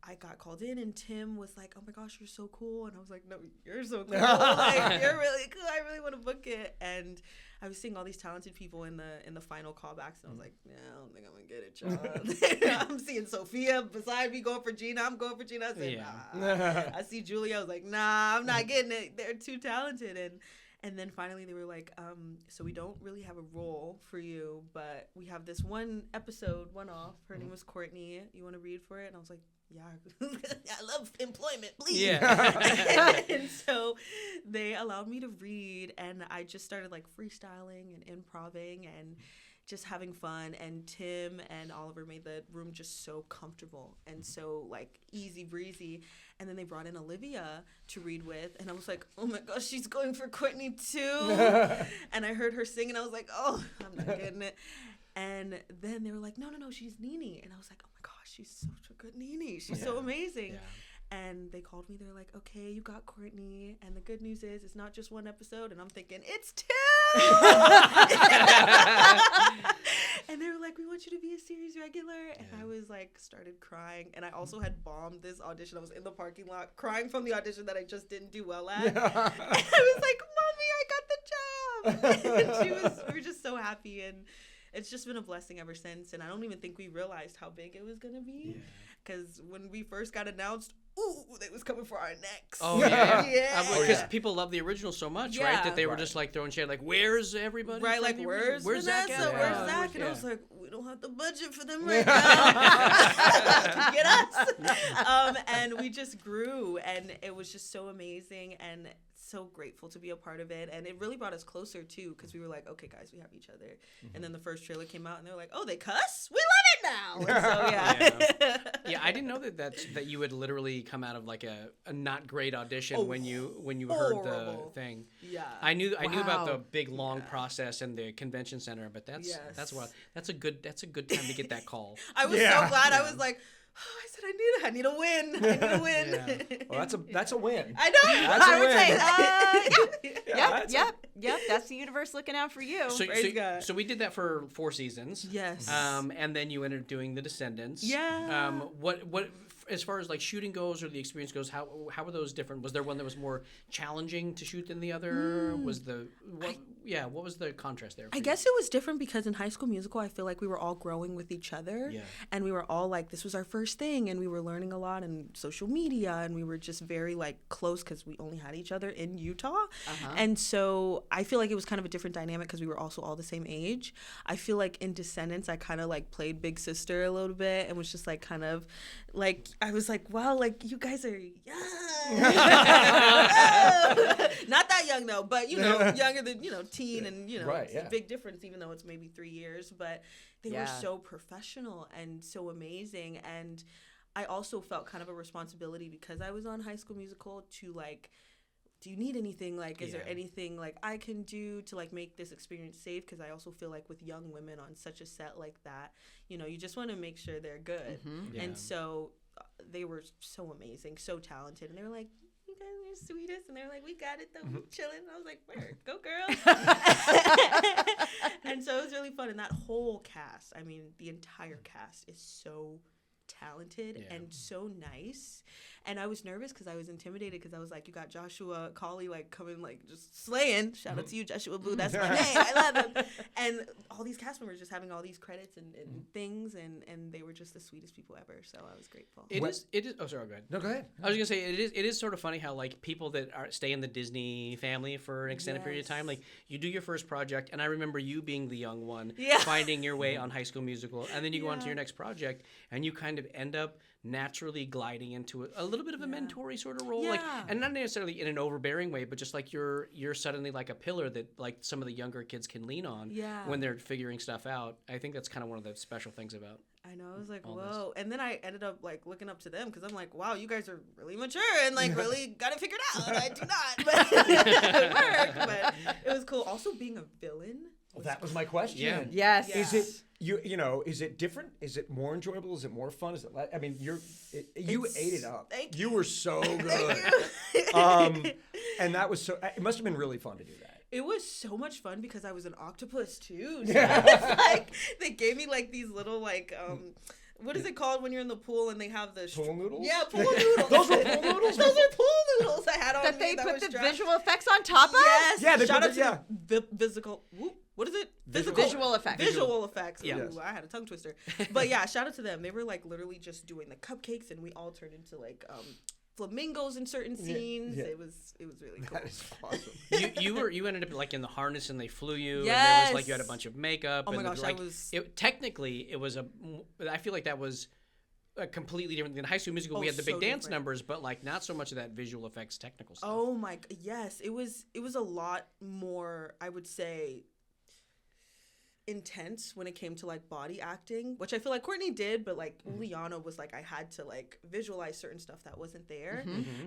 I got called in, and Tim was like, oh my gosh, you're so cool. And I was like, no, you're so cool. Like, you're really cool. I really want to book it. And I was seeing all these talented people in the final callbacks, and I was like, yeah, I don't think I'm going to get it, John. I'm seeing Sophia beside me going for Gina. I'm going for Gina. I said, nah. I see Julia. I was like, nah, I'm not getting it. They're too talented. And then finally they were like, so we don't really have a role for you, but we have this one episode, one-off. Her name was Courtney. You want to read for it? And I was like, yeah, I love employment, please. Yeah. And so they allowed me to read, and I just started like freestyling and improvising and just having fun. And Tim and Oliver made the room just so comfortable and so like easy breezy. And then they brought in Olivia to read with, and I was like, oh my gosh, she's going for Courtney too. And I heard her sing, and I was like, oh, I'm not getting it. And then they were like, no, she's Nene. And I was like, oh my gosh, she's such a good Nene. She's so amazing. Yeah. And they called me. They were like, okay, you got Courtney. And the good news is it's not just one episode. And I'm thinking, it's 2. And they were like, we want you to be a series regular. And I was like, started crying. And I also had bombed this audition. I was in the parking lot crying from the audition that I just didn't do well at. And I was like, Mommy, I got the job. And we were just so happy. And it's just been a blessing ever since, and I don't even think we realized how big it was going to be, because when we first got announced, they was coming for our necks. Oh, yeah. Because people love the original so much, right, that they were just, like, throwing shade, like, where's everybody? Right, like, where's Zach? Where's Zach? And I was like, we don't have the budget for them right now. Get us. And we just grew, and it was just so amazing, and so grateful to be a part of it. And it really brought us closer too, because we were like, okay guys, we have each other. And then the first trailer came out, and they were like, oh, they cuss? We love it now. And so yeah, I didn't know that you would literally come out of like a not great audition when you heard the thing. Yeah, I knew about the big long process in the convention center, but that's a good time to get that call. I was so glad. I was like, oh, I said I need a win. Well, that's a win. I know. That's a I would win. say, yep. That's the universe looking out for you. So we did that for 4 seasons. Yes. And then you ended up doing The Descendants. Yeah. What as far as like shooting goes or the experience goes, how were those different? Was there one that was more challenging to shoot than the other? What was the contrast there? I guess it was different because in High School Musical, I feel like we were all growing with each other, and we were all like, this was our first thing, and we were learning a lot in social media, and we were just very like close because we only had each other in Utah, and so I feel like it was kind of a different dynamic because we were also all the same age. I feel like in Descendants, I kind of like played big sister a little bit and was just like kind of like, I was like, wow, like you guys are young. Not that young though, but younger than teen, and it's a big difference, even though it's maybe 3 years. But they were so professional and so amazing, and I also felt kind of a responsibility because I was on High School Musical to like, do you need anything? Like, is there anything like I can do to like make this experience safe? Because I also feel like with young women on such a set like that, you just want to make sure they're good. And so they were so amazing, so talented, and they were like, you guys are the sweetest, and they were like, we got it though, we chilling. And I was like, where? Go girl. And so it was really fun, and that whole cast, I mean, the entire cast is so talented and so nice. And I was nervous because I was intimidated because I was like, you got Joshua Colley like coming like just slaying. Shout out to you, Joshua Blue. That's my name. I love him. And all these cast members just having all these credits and things, and they were just the sweetest people ever. So I was grateful. It is. Oh, sorry. Go ahead. No, go ahead. I was gonna say it is sort of funny how like people that stay in the Disney family for an extended period of time, like you do your first project, and I remember you being the young one, finding your way on High School Musical, and then you go on to your next project, and you kind of end up naturally gliding into a little bit of a mentor-y sort of role, Yeah. like, and not necessarily in an overbearing way, but just like you're suddenly like a pillar that like some of the younger kids can lean on Yeah. when they're figuring stuff out. I think that's kind of one of the special things about. I know. I was like, all whoa. And then I ended up like looking up to them because I'm like, wow, you guys are really mature and like really got it figured out. I do not, but it worked. But it was cool. Also, being a villain. Well, that was my question. Yeah. Yes. Yeah. Is it you know? Is it different? Is it more enjoyable? Is it more fun? Is it? I mean, you ate it up. Thank You were so good. And that was so. It must have been really fun to do that. It was so much fun because I was an octopus too. So it's like they gave me like these little like what is it called when you're in the pool and they have the Pool noodles? Yeah, pool noodles. Those were pool noodles? Those are pool noodles I had on That me. they put was the dropped. visual effects on top of? Yes. Yeah, they Shout put out the- to the physical. What is it? Visual effects. Visual effects. Yeah. Ooh, I had a tongue twister. But yeah, shout out to them. They were like literally just doing the cupcakes, and we all turned into like flamingos in certain scenes. yeah. It was really cool. That is awesome. You ended up like in the harness and they flew you. And there Yes. was like you had a bunch of makeup. Oh my and gosh, like, I was- technically it was I feel like that was completely different than High School Musical. Oh, We had the big so dance different. numbers, but like not so much of that visual effects technical stuff. Oh my, yes, it was a lot more, I would say, intense when it came to like body acting, which I feel like Courtney did, but like Liana was like, I had to like visualize certain stuff that wasn't there.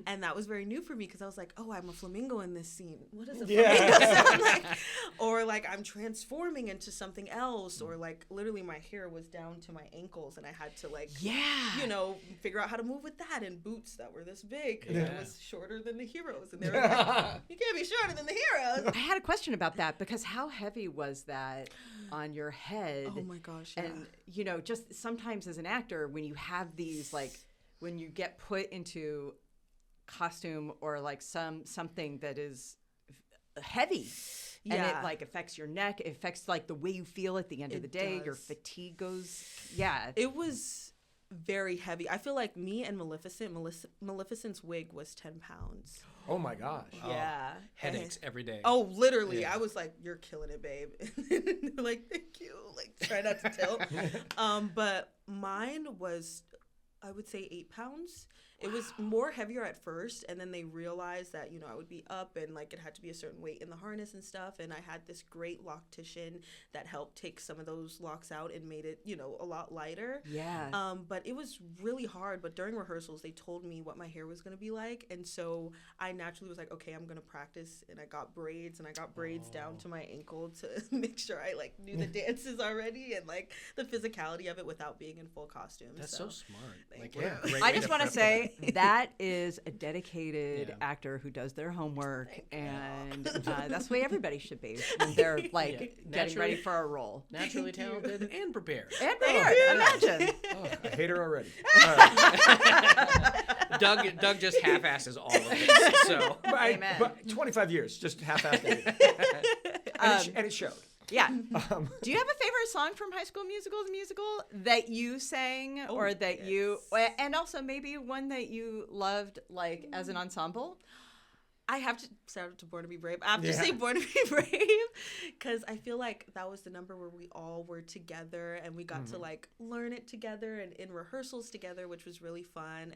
And that was very new for me because I was like, oh, I'm a flamingo in this scene. What does a flamingo sound like? Or like I'm transforming into something else, or like literally my hair was down to my ankles and I had to like, you know, figure out how to move with that, and boots that were this big because I was shorter than the heroes. And they were like, you can't be shorter than the heroes. I had a question about that because how heavy was that on your head? Oh my gosh, yeah. And you know, just sometimes as an actor, when you have these like, when you get put into costume or like something that is heavy, and Yeah. it like affects your neck, it affects like the way you feel at the end of the day. Your does. fatigue goes. Yeah. It was very heavy. I feel like me and Maleficent's wig was 10 pounds. Oh my gosh. Yeah. Headaches every day. Oh, literally. Yeah. I was like, you're killing it, babe. They're like, thank you. Like, try not to tilt. But mine was, I would say, 8 pounds. It was more heavier at first, and then they realized that, you know, I would be up and like it had to be a certain weight in the harness and stuff. And I had this great loctician that helped take some of those locks out and made it, you know, a lot lighter. Yeah. But it was really hard. But during rehearsals, they told me what my hair was going to be like. And so I naturally was like, okay, I'm going to practice. And I got braids, and I got braids down to my ankle to make sure I like knew the dances already and like the physicality of it without being in full costume. That's so smart. Like, you. great I way just to want to prep for say that is a dedicated Yeah. actor who does their homework, and that's the way everybody should be when they're like getting Naturally- ready for a role. naturally talented and prepared. And prepared, imagine. I hate her already. Doug just half-asses all of it. So Amen. But 25 years, just half-assed it. And it showed. Yeah. Do you have a favorite song from High School Musical, the musical, that you sang, or that you, and also maybe one that you loved, like as an ensemble? I have to shout out to Born to Be Brave. I have to say Born to Be Brave because I feel like that was the number where we all were together and we got to like learn it together and in rehearsals together, which was really fun.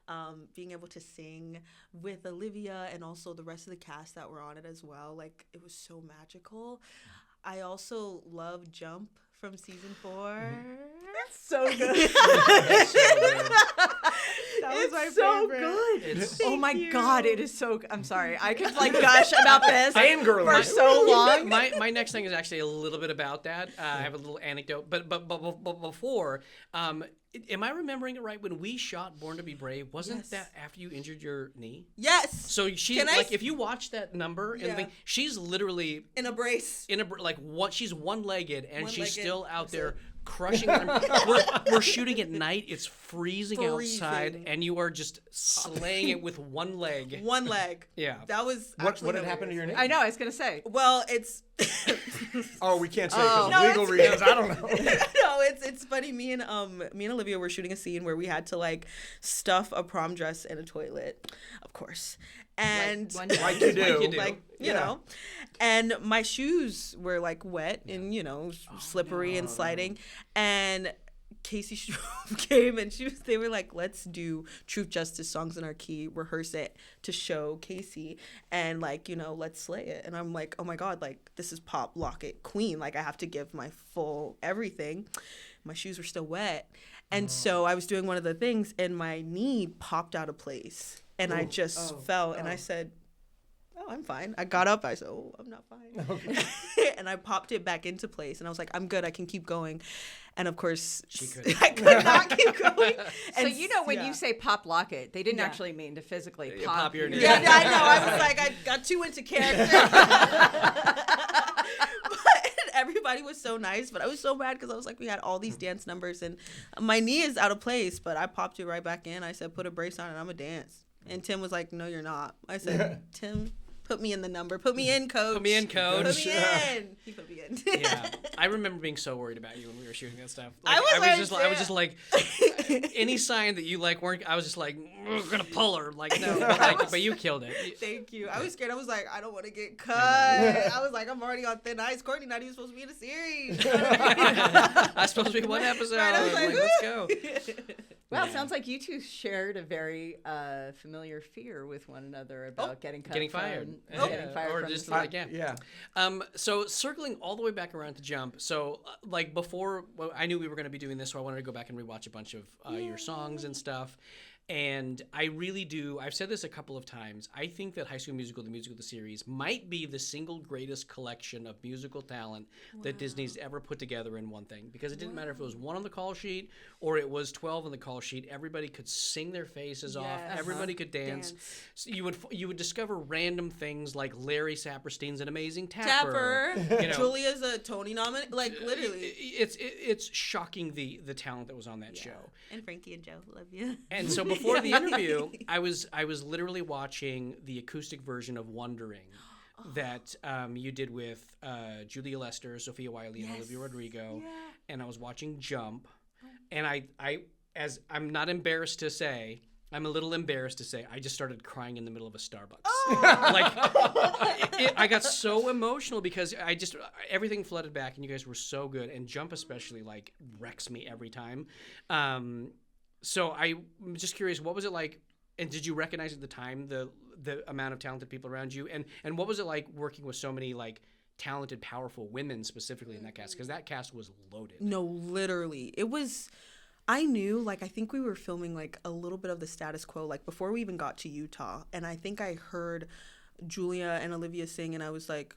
And being able to sing with Olivia and also the rest of the cast that were on it as well, like it was so magical. I also love Jump from season 4. So good. it's so good. That was my so favorite. good. It's- Oh my God, it is so. I'm sorry, I could like gush about this Fangirling. for so long. My next thing is actually a little bit about that. I have a little anecdote, but before, am I remembering it right? When we shot Born to Be Brave, wasn't Yes. that after you injured your knee? Yes. So she Can I like s- if you watch that number and Yeah. think she's literally In a brace. in a like what she's one-legged and she's One-legged. still out That's there it. crushing. We're shooting at night. It's freezing outside, Freezing. and you are just slaying it with one leg. One leg. Yeah. That was What actually had happened to your hilarious. knee? I know. I was gonna say. Well, it's Oh, we can't say because No, legal it's- reasons. I don't know. no, it's funny. Me and Olivia were shooting a scene where we had to like stuff a prom dress in a toilet, of course, and Like you do. Like you do. like you know, and my shoes were like wet and you know slippery and sliding, and Casey came and they were like, let's do Truth Justice songs in our key, rehearse it to show Casey, and like, you know, let's slay it. And I'm like, oh my God, like this is pop, lock it, queen. Like I have to give my full everything. My shoes were still wet. And so I was doing one of the things and my knee popped out of place and I just fell and I said, oh, I'm fine. I got up. I said, oh, I'm not fine. Okay. And I popped it back into place. And I was like, I'm good. I can keep going. And of course, I could not keep going. So you know when you say pop locket, they didn't actually mean to physically pop your knee. Yeah, I know. I was like, I got too into character. But everybody was so nice. But I was so mad because I was like, we had all these dance numbers. And my knee is out of place. But I popped it right back in. I said, put a brace on and I'm going to dance. And Tim was like, no, you're not. I said, Tim, put me in the number. Put me in, coach. Put me in, coach. Put me in. He put me in. Yeah, I remember being so worried about you when we were shooting that stuff. I was just like, any sign that you like weren't. I was just like, we're gonna pull her. Like no, but you killed it. Thank you. I was scared. I was like, I don't want to get cut. I was like, I'm already on thin ice. Courtney not even supposed to be in a series. I was supposed to be one episode. Right, I was like, let's go. Well, it sounds like you two shared a very familiar fear with one another about getting cut getting fired. Getting fired or from just the like set. yeah. So circling all the way back around to Jump. So like before, I knew we were going to be doing this, so I wanted to go back and rewatch a bunch of your songs and stuff. And I really do. I've said this a couple of times. I think that High School Musical, the musical, the series, might be the single greatest collection of musical talent that Disney's ever put together in one thing. Because it didn't matter if it was 1 on the call sheet or it was 12 on the call sheet. Everybody could sing their faces off. Everybody could dance. So you would discover random things like Larry Saperstein's an amazing tapper. You know, Julia's a Tony nominee. Like literally. It's shocking the talent that was on that show. And Frankie and Joe, love you. And so before the interview, I was literally watching the acoustic version of Wondering that you did with Julia Lester, Sophia Wiley, and Olivia Rodrigo. Yeah. And I was watching Jump. And I'm not embarrassed to say, I'm a little embarrassed to say, I just started crying in the middle of a Starbucks. I got so emotional because everything flooded back and you guys were so good. And Jump especially like wrecks me every time. So I'm just curious, what was it like, and did you recognize at the time the amount of talented people around you, and what was it like working with so many like talented, powerful women specifically in that cast? Because that cast was loaded. No, literally, it was. I knew, like, I think we were filming like a little bit of the status quo, like before we even got to Utah, and I think I heard Julia and Olivia sing, and I said,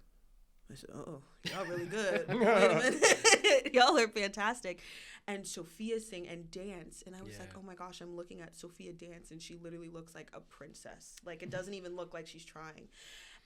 oh, y'all really good. Wait a minute, y'all are fantastic. And Sophia sing and dance. And I was like, oh my gosh, I'm looking at Sophia dance and she literally looks like a princess. Like it doesn't even look like she's trying.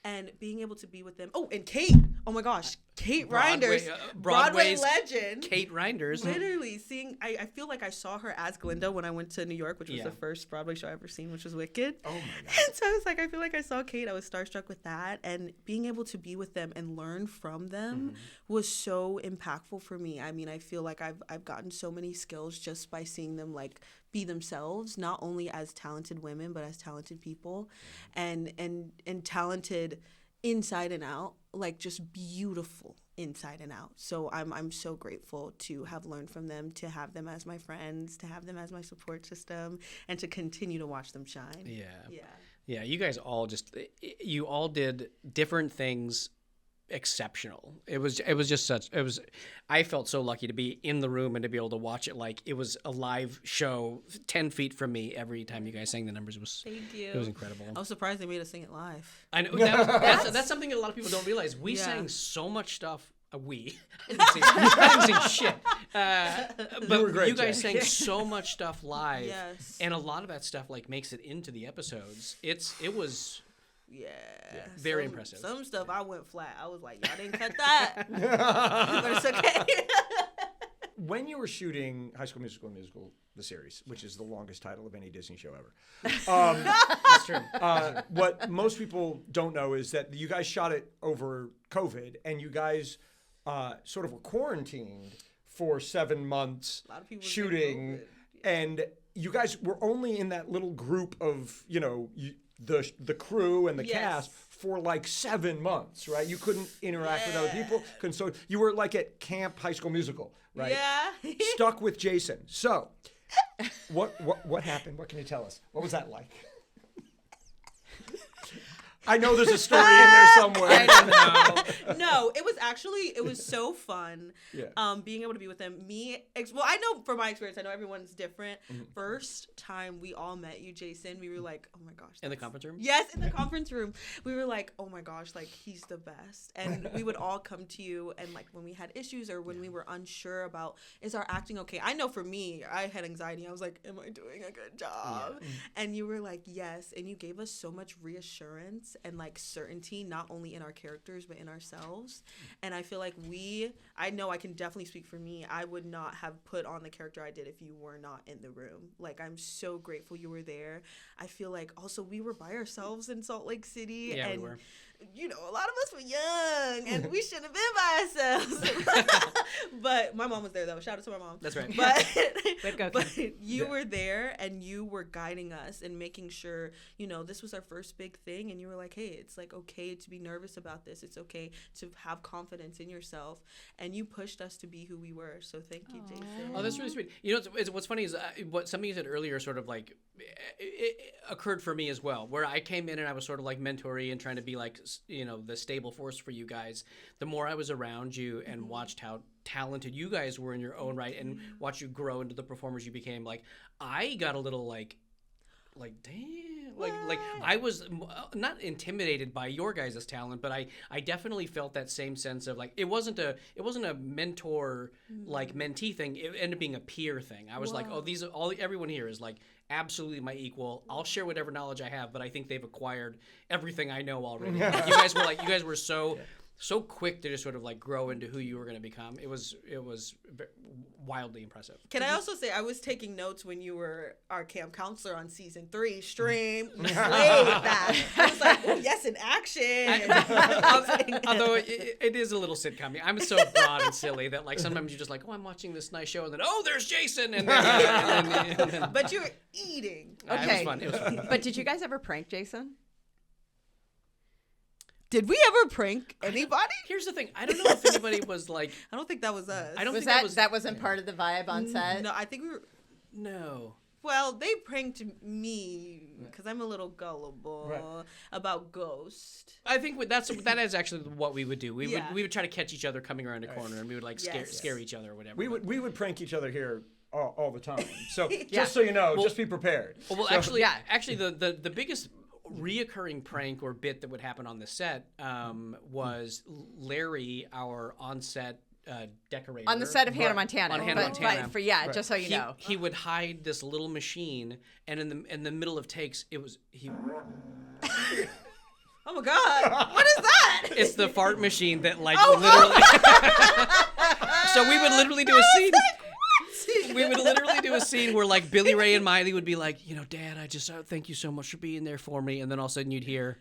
And being able to be with them. Oh, and Kate. Oh my gosh. Kate Reinders. Broadway legend. Kate Reinders. Literally seeing, I feel like I saw her as Glinda when I went to New York, which was the first Broadway show I ever seen, which was Wicked. Oh my God. And so I was like, I feel like I saw Kate. I was starstruck with that. And being able to be with them and learn from them was so impactful for me. I mean, I feel like I've gotten so many skills just by seeing them like be themselves, not only as talented women, but as talented people and talented inside and out, like just beautiful inside and out. So I'm so grateful to have learned from them, to have them as my friends, to have them as my support system, and to continue to watch them shine. Yeah, you guys all you all did different things exceptional. It was I felt so lucky to be in the room and to be able to watch it like it was a live show 10 feet from me every time you guys sang the numbers. Thank you. It was incredible. I was surprised they made us sing it live. I know that's something that a lot of people don't realize. We sang so much stuff. I didn't sing shit. But you guys sang so much stuff live, and a lot of that stuff like makes it into the episodes. It was. Yeah, very impressive. Some stuff I went flat. I was like, y'all didn't cut that. But it's okay. When you were shooting High School Musical, the series, which is the longest title of any Disney show ever. That's true. What most people don't know is that you guys shot it over COVID, and you guys sort of were quarantined for 7 months shooting, and you guys were only in that little group of, the crew and the Yes. cast for like 7 months, right? You couldn't interact with other people. So you were like at Camp High School Musical, right? Yeah. Stuck with Jason. So, what happened? What can you tell us? What was that like? I know there's a story in there somewhere. I don't know. No, it was so fun. Yeah. Being able to be with him. Well, I know from my experience, I know everyone's different. First time we all met you, Jason, we were like, oh my gosh. In the conference room? Yes, in the conference room. We were like, oh my gosh, like he's the best. And we would all come to you and like when we had issues or when we were unsure about is our acting okay? I know for me, I had anxiety. I was like, am I doing a good job? Yeah. And you were like, yes. And you gave us so much reassurance and like certainty, not only in our characters, but in ourselves. And I feel like I know I can definitely speak for me. I would not have put on the character I did if you were not in the room. Like, I'm so grateful you were there. I feel like also we were by ourselves in Salt Lake City. Yeah, and we were. You know, a lot of us were young and we shouldn't have been by ourselves. But my mom was there though. Shout out to my mom. That's right. But you were there and you were guiding us and making sure, you know, this was our first big thing. And you were like, hey, it's like okay to be nervous about this. It's okay to have confidence in yourself. And you pushed us to be who we were. So thank you, Jason. Oh, that's really sweet. You know, what's funny is what something you said earlier sort of like it occurred for me as well, where I came in and I was sort of like mentoring and trying to be like, you know, the stable force for you guys. The more I was around you and watched how talented you guys were in your own right and watch you grow into the performers you became, like I got a little like damn, like I was not intimidated by your guys' talent, but I definitely felt that same sense of like it wasn't a mentor like mentee thing. It ended up being a peer thing. I was like, oh, everyone here is like absolutely my equal. I'll share whatever knowledge I have, but I think they've acquired everything I know already. Like, you guys were so quick to just sort of like grow into who you were going to become. It was wildly impressive. Can I also say I was taking notes when you were our camp counselor on season 3. Stream, slayed that. I was like, oh, yes, in action. Although it is a little sitcom. I'm so broad and silly that like sometimes you're just like, oh, I'm watching this nice show, and then oh, there's Jason, and then But you were eating. Okay. It was fun. But did you guys ever prank Jason? Did we ever prank anybody? Here's the thing. I don't know if anybody was like. I don't think that was us. I don't Was think that wasn't part of the vibe on set? No, I think we were. No. Well, they pranked me because I'm a little gullible about Ghost. I think that is actually what we would do. We would try to catch each other coming around a corner, and we would like scare each other or whatever. We would prank each other here all the time. So just so you know, just be prepared. Well, actually, the biggest reoccurring prank or bit that would happen on the set was Larry, our on-set decorator. On the set of Hannah Montana. On Hannah Montana. Just so you know. He would hide this little machine, and in the middle of takes, he. Oh my God! What is that? It's the fart machine that like literally. So we would literally do a scene. We would literally do a scene where like Billy Ray and Miley would be like, you know, Dad, I just thank you so much for being there for me, and then all of a sudden you'd hear.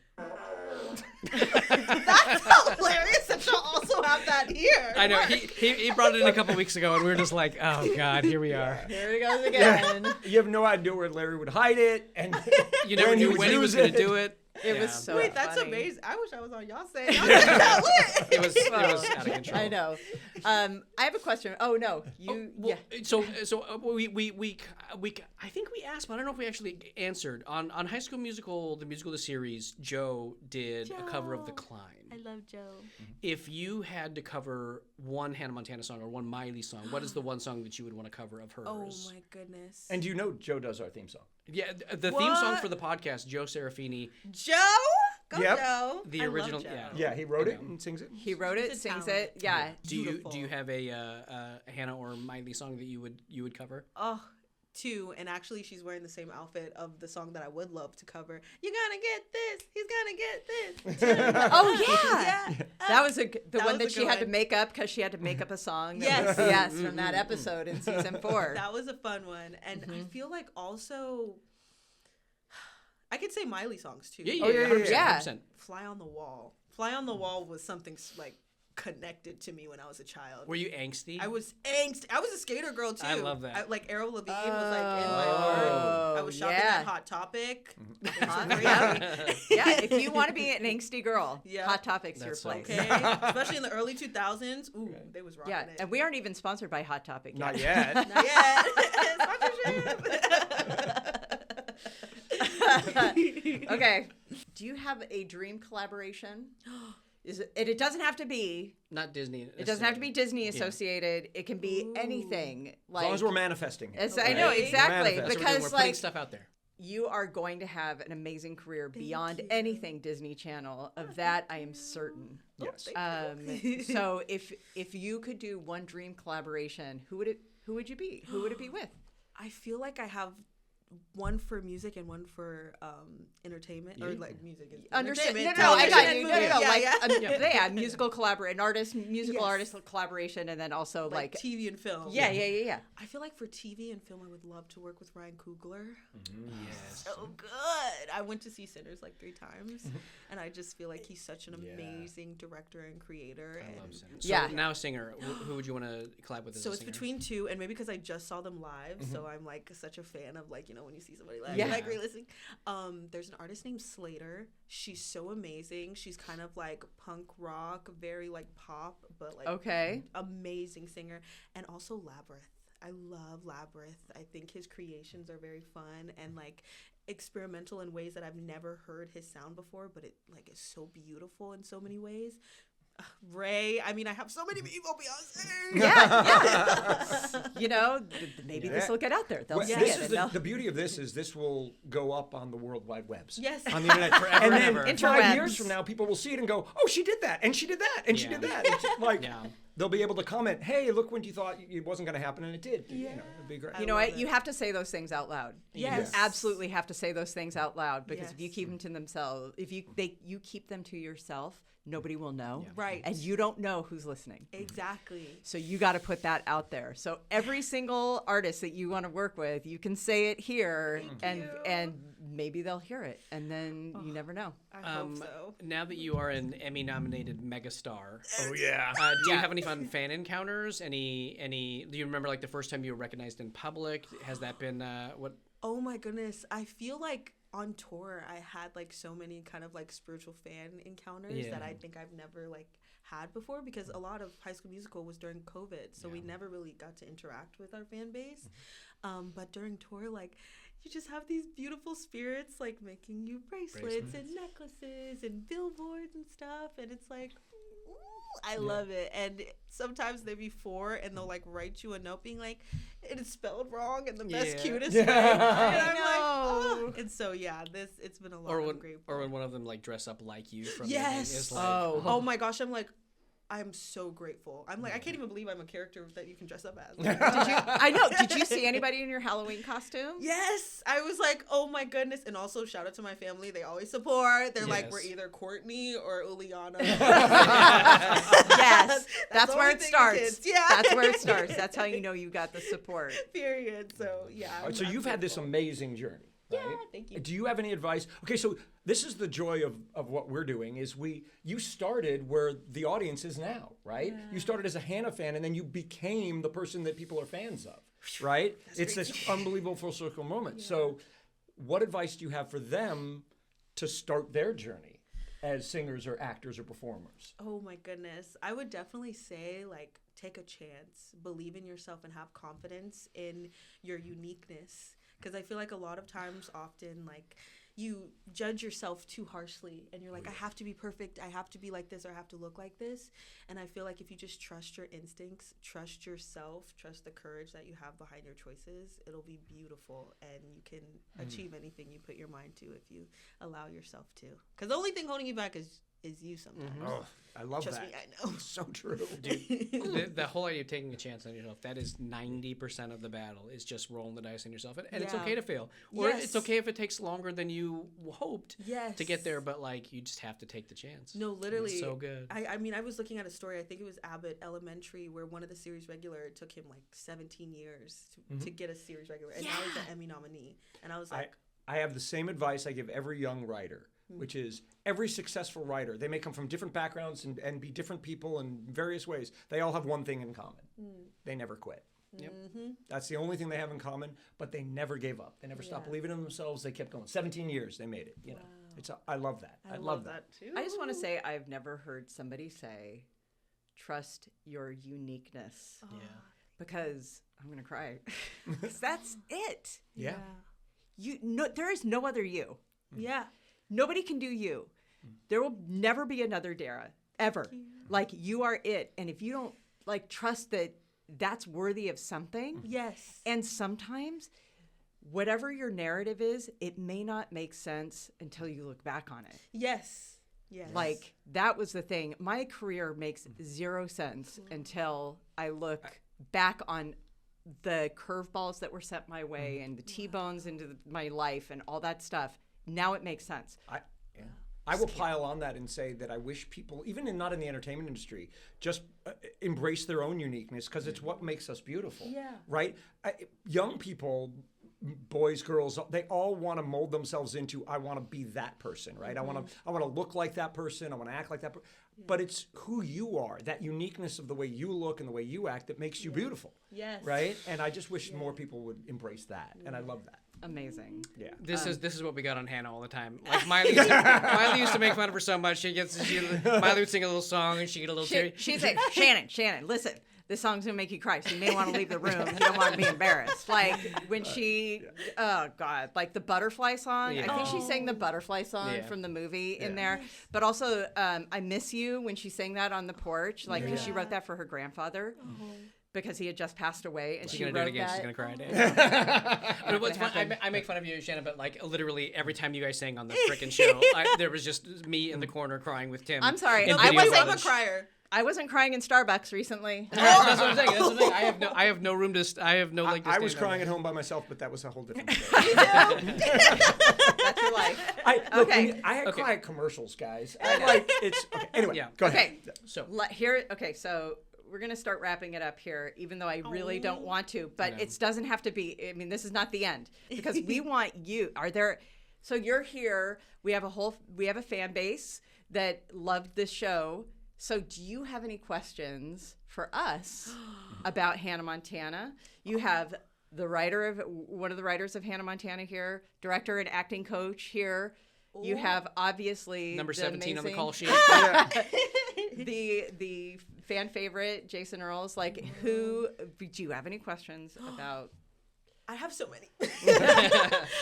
That's hilarious that you'll also have that here. I know he brought it in a couple weeks ago, and we were just like, oh God, here we are. Here he goes again. You have no idea where Larry would hide it, and You never knew when he was going to do it. It was so Wait, that's funny. amazing. I wish I was on y'all set. It was out of control. I know. I have a question. Oh no, So we I think we asked, but I don't know if we actually answered on High School Musical, the musical, the series. Joe did a cover of The Climb. I love Joe. If you had to cover one Hannah Montana song or one Miley song, what is the one song that you would want to cover of hers? Oh my goodness. And you know Joe does our theme song. Yeah, the theme song for the podcast, Joe Serafini. Joe? Go Joe. The I original, love Joe. Yeah, he wrote it and sings it. He wrote it, He's a sings talent. it. Yeah. Do you have a Hannah or Miley song that you would cover? Oh, 2, and actually she's wearing the same outfit of the song that I would love to cover. You're gonna get this. He's gonna get this. Oh yeah. That was the That one was that a she good had to one. make up because she had to make up a song. Yes. Yes, from that episode in season 4. That was a fun one, and I feel like also I could say Miley songs too. Yeah, 100%. 100%. Fly on the Wall. Fly on the Wall was something like connected to me when I was a child. Were you angsty? I was angsty. I was a skater girl too. I love that. Like Errol Levine was like in my heart. I was shopping at Hot Topic. Yeah, if you want to be an angsty girl, Hot Topic's your place. Okay, especially in the early 2000s. Ooh, they was rocking it. And we aren't even sponsored by Hot Topic. Not yet. Not yet. Sponsorship. Okay. Do you have a dream collaboration? It doesn't have to be. Not Disney. It doesn't have to be Disney associated. It can be anything. As long as we're manifesting. I know, exactly. Manifest. Because we're putting stuff out there. You are going to have an amazing career beyond anything Disney Channel. Of that, I am certain. Yes. So if you could do one dream collaboration, who would you be? Who would it be with? I feel like I have one for music and one for entertainment or like music and entertainment. No, I got you. Yeah, musical musical artist collaboration, and then also like TV and film. Yeah. I feel like for TV and film, I would love to work with Ryan Coogler. Yes. So good. I went to see Sinners like 3 times, and I just feel like he's such an amazing director and creator. I love Sinners. So now singer, who would you want to collab with as a singer? So it's between 2, and maybe because I just saw them live, so I'm like such a fan of like, when you see somebody live, like re-listening. There's an artist named Slater. She's so amazing. She's kind of like punk rock, very like pop, but like amazing singer. And also Labyrinth. I love Labyrinth. I think his creations are very fun and like experimental in ways that I've never heard his sound before, but it like is so beautiful in so many ways. Ray, I mean, I have so many people. Beyonce. Maybe this will get out there. They'll see this it. is the beauty of this is this will go up on the World Wide Webs. Yes. On the internet forever and and ever. then 5 years from now, people will see it and go, "Oh, she did that, and she did that, and she did that." It's like they'll be able to comment, "Hey, look what you thought it wasn't going to happen, and it did." Yeah. It'd be great. You know what? You have to say those things out loud. Yes. You absolutely have to say those things out loud because if you keep them to themselves, if you keep them to yourself, nobody will know. Yeah. Right. And you don't know who's listening. Exactly. So you got to put that out there. So every single artist that you want to work with, you can say it here and maybe they'll hear it. And then you never know. I hope so. Now that you are an Emmy-nominated megastar, Oh yeah. do you have any fun fan encounters? Do you remember like the first time you were recognized in public? Has that been what? Oh my goodness. I feel like on tour I had like so many kind of like spiritual fan encounters that I think I've never like had before because a lot of High School Musical was during COVID, so we never really got to interact with our fan base. But during tour, like you just have these beautiful spirits like making you bracelets and necklaces and billboards and stuff, and it's like I love it. And sometimes they'll be 4 and they'll like write you a note being like, it is spelled wrong in the best, cutest way. And I'm like, oh. And so it's been a lot of great. Or when one of them like dress up like you from yes. is like, oh my gosh, I'm like, I'm so grateful. I'm like, I can't even believe I'm a character that you can dress up as. Did you see anybody in your Halloween costume? Yes. I was like, oh my goodness. And also shout out to my family. They always support. They're like, we're either Courtney or Uliana. Yes. That's where it starts. Yeah. That's where it starts. That's how you know you got the support. Period. So yeah. So you've had this amazing journey. Right? Yeah, thank you. Do you have any advice? Okay, so this is the joy of what we're doing is you started where the audience is now, right? Yeah. You started as a Hannah fan and then you became the person that people are fans of, right? It's this unbelievable full circle moment. Yeah. So what advice do you have for them to start their journey as singers or actors or performers? Oh my goodness. I would definitely say like take a chance, believe in yourself and have confidence in your uniqueness. Because I feel like a lot of times, often, like, you judge yourself too harshly. And you're like, I have to be perfect. I have to be like this or I have to look like this. And I feel like if you just trust your instincts, trust yourself, trust the courage that you have behind your choices, it'll be beautiful. And you can achieve anything you put your mind to if you allow yourself to. Because the only thing holding you back is you sometimes. Oh, I love Trust that. me, I know. So true. Dude, the whole idea of taking a chance on yourself, that is 90% of the battle, is just rolling the dice on yourself. And it's okay to fail. Or it's okay if it takes longer than you hoped to get there, but like you just have to take the chance. No, literally. It's so good. I mean, I was looking at a story, I think it was Abbott Elementary, where one of the series regular, it took him like 17 years to get a series regular. And now he's an Emmy nominee. And I was like... I have the same advice I give every young writer. which is every successful writer, they may come from different backgrounds and be different people in various ways. They all have one thing in common. They never quit. Yep. That's the only thing they have in common, but they never gave up. They never stopped believing in themselves. They kept going. 17 years, they made it. You know, I love that. I love that too. I just want to say I've never heard somebody say, trust your uniqueness. Yeah. Because I'm going to cry. 'Cause that's it. Yeah. There is no other you. Yeah. Nobody can do you. There will never be another Dara, ever. Like, you are it. And if you don't, like, trust that that's worthy of something. Yes. And sometimes, whatever your narrative is, it may not make sense until you look back on it. Yes. Yes. Like, that was the thing. My career makes zero sense until I look back on the curveballs that were sent my way and the T-bones into my life and all that stuff. Now it makes sense. I will pile on that and say that I wish people, even not in the entertainment industry, just embrace their own uniqueness, because it's what makes us beautiful. Yeah. Right? Young people, boys, girls, they all want to mold themselves into, I want to be that person, right? I want to look like that person. I want to act like that person. But it's who you are, that uniqueness of the way you look and the way you act that makes you beautiful. Yes. Right? And I just wish more people would embrace that. And I love that. Amazing. Yeah. This is what we got on Hannah all the time. Like Miley used to make fun of her so much. Miley would sing a little song and she'd get a little teary. She's like, Shannon, listen. This song's gonna make you cry, so you may want to leave the room. You don't want to be embarrassed. Like when she, oh God, like the Butterfly song. Yeah. I think she sang the Butterfly song from the movie in there. But also, I Miss You, when she sang that on the porch, like because she wrote that for her grandfather. Because he had just passed away, and she wrote gonna do it again. that. She's gonna cry. But what's fun? I make fun of you, Shannon. But like literally every time you guys sang on the frickin' show, there was just me in the corner crying with Tim. I'm sorry, and I video wasn't- I'm a footage. crier. I wasn't crying in Starbucks recently. That's what I'm saying. That's the thing. I have no room to. I have no leg to I stand was on. crying at home by myself, but that was a whole different story. That's your life. Okay. I cry at commercials, guys. Okay, anyway, Yeah. go ahead. Okay. So So we're going to start wrapping it up here, even though I really don't want to, but it doesn't have to be. I mean, this is not the end, because we want you. So you're here. We have a fan base that loved this show. So do you have any questions for us about Hannah Montana? You have one of the writers of Hannah Montana here, director and acting coach here. You have obviously number 17 on the amazing- call sheet. the fan favorite, Jason Earles. Like, do you have any questions about? I have so many.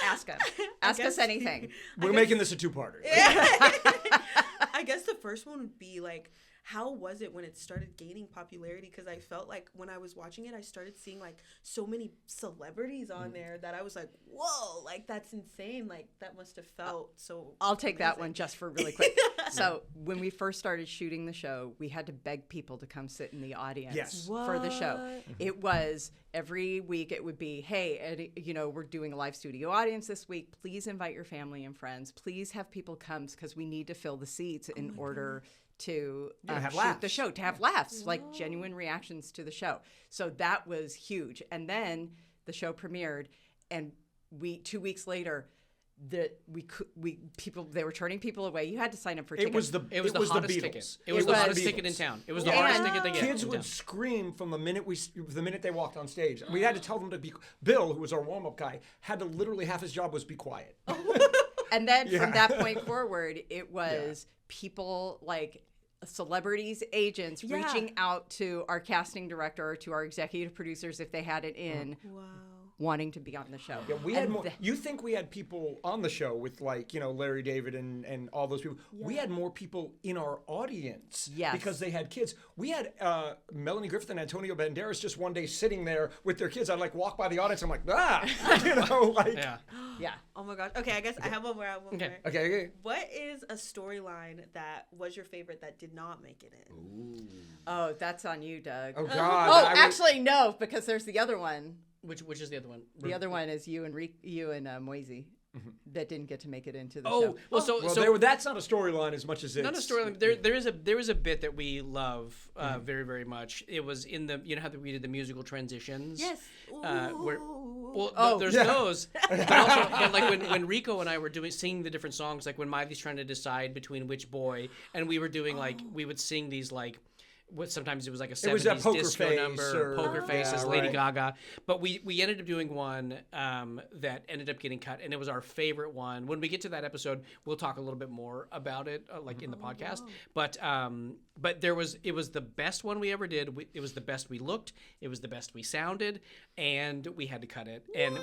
Ask us. Ask us anything. We're making this a two-parter. I guess the first one would be like, how was it when it started gaining popularity? Because I felt like when I was watching it, I started seeing like so many celebrities on there that I was like, whoa, like that's insane. Like that must have felt so. I'll take that one just for really quick. So when we first started shooting the show, we had to beg people to come sit in the audience for the show. It was every week. It would be, hey, Eddie, we're doing a live studio audience this week. Please invite your family and friends. Please have people come, because we need to fill the seats in order to have shoot laughs. the show, to have laughs, like genuine reactions to the show. So that was huge. And then the show premiered, and 2 weeks later, they were turning people away. You had to sign up for tickets. It was the hottest Beatles. ticket. It was the hottest ticket in town. It was the hardest ticket they get. Kids would scream from the minute they walked on stage. We had to tell them to be. Bill, who was our warm-up guy, had to literally half his job was be quiet. And then from that point forward, it was people like celebrities, agents reaching out to our casting director or to our executive producers if they had it in. Wow. Wanting to be on the show. Yeah, we had more. You think we had people on the show with Larry David and all those people? Yeah. We had more people in our audience because they had kids. We had Melanie Griffith and Antonio Banderas just one day sitting there with their kids. I'd walk by the audience. I'm like, Yeah. Oh my gosh. Okay, I guess I have one more. Okay. What is a storyline that was your favorite that did not make it in? Ooh. Oh, that's on you, Doug. Oh God. Actually, no, because there's the other one. Which is the other one? The other one is you and Moisey. that didn't get to make it into the Oh, show. well, so that's not a storyline as much as it's not a storyline. There is a bit that we love very, very much. It was in the, you know how we did the musical transitions. Yes. There's those. But also, but like when Rico and I were singing the different songs, like when Miley's trying to decide between which boy, and we were doing like we would sing these like. Sometimes it was like a 70s Poker disco Face number, Poker Face as Lady right. Gaga. But we ended up doing one that ended up getting cut, and it was our favorite one. When we get to that episode, we'll talk a little bit more about it, like in the podcast. But it was the best one we ever did. It was the best we looked. It was the best we sounded, and we had to cut it. And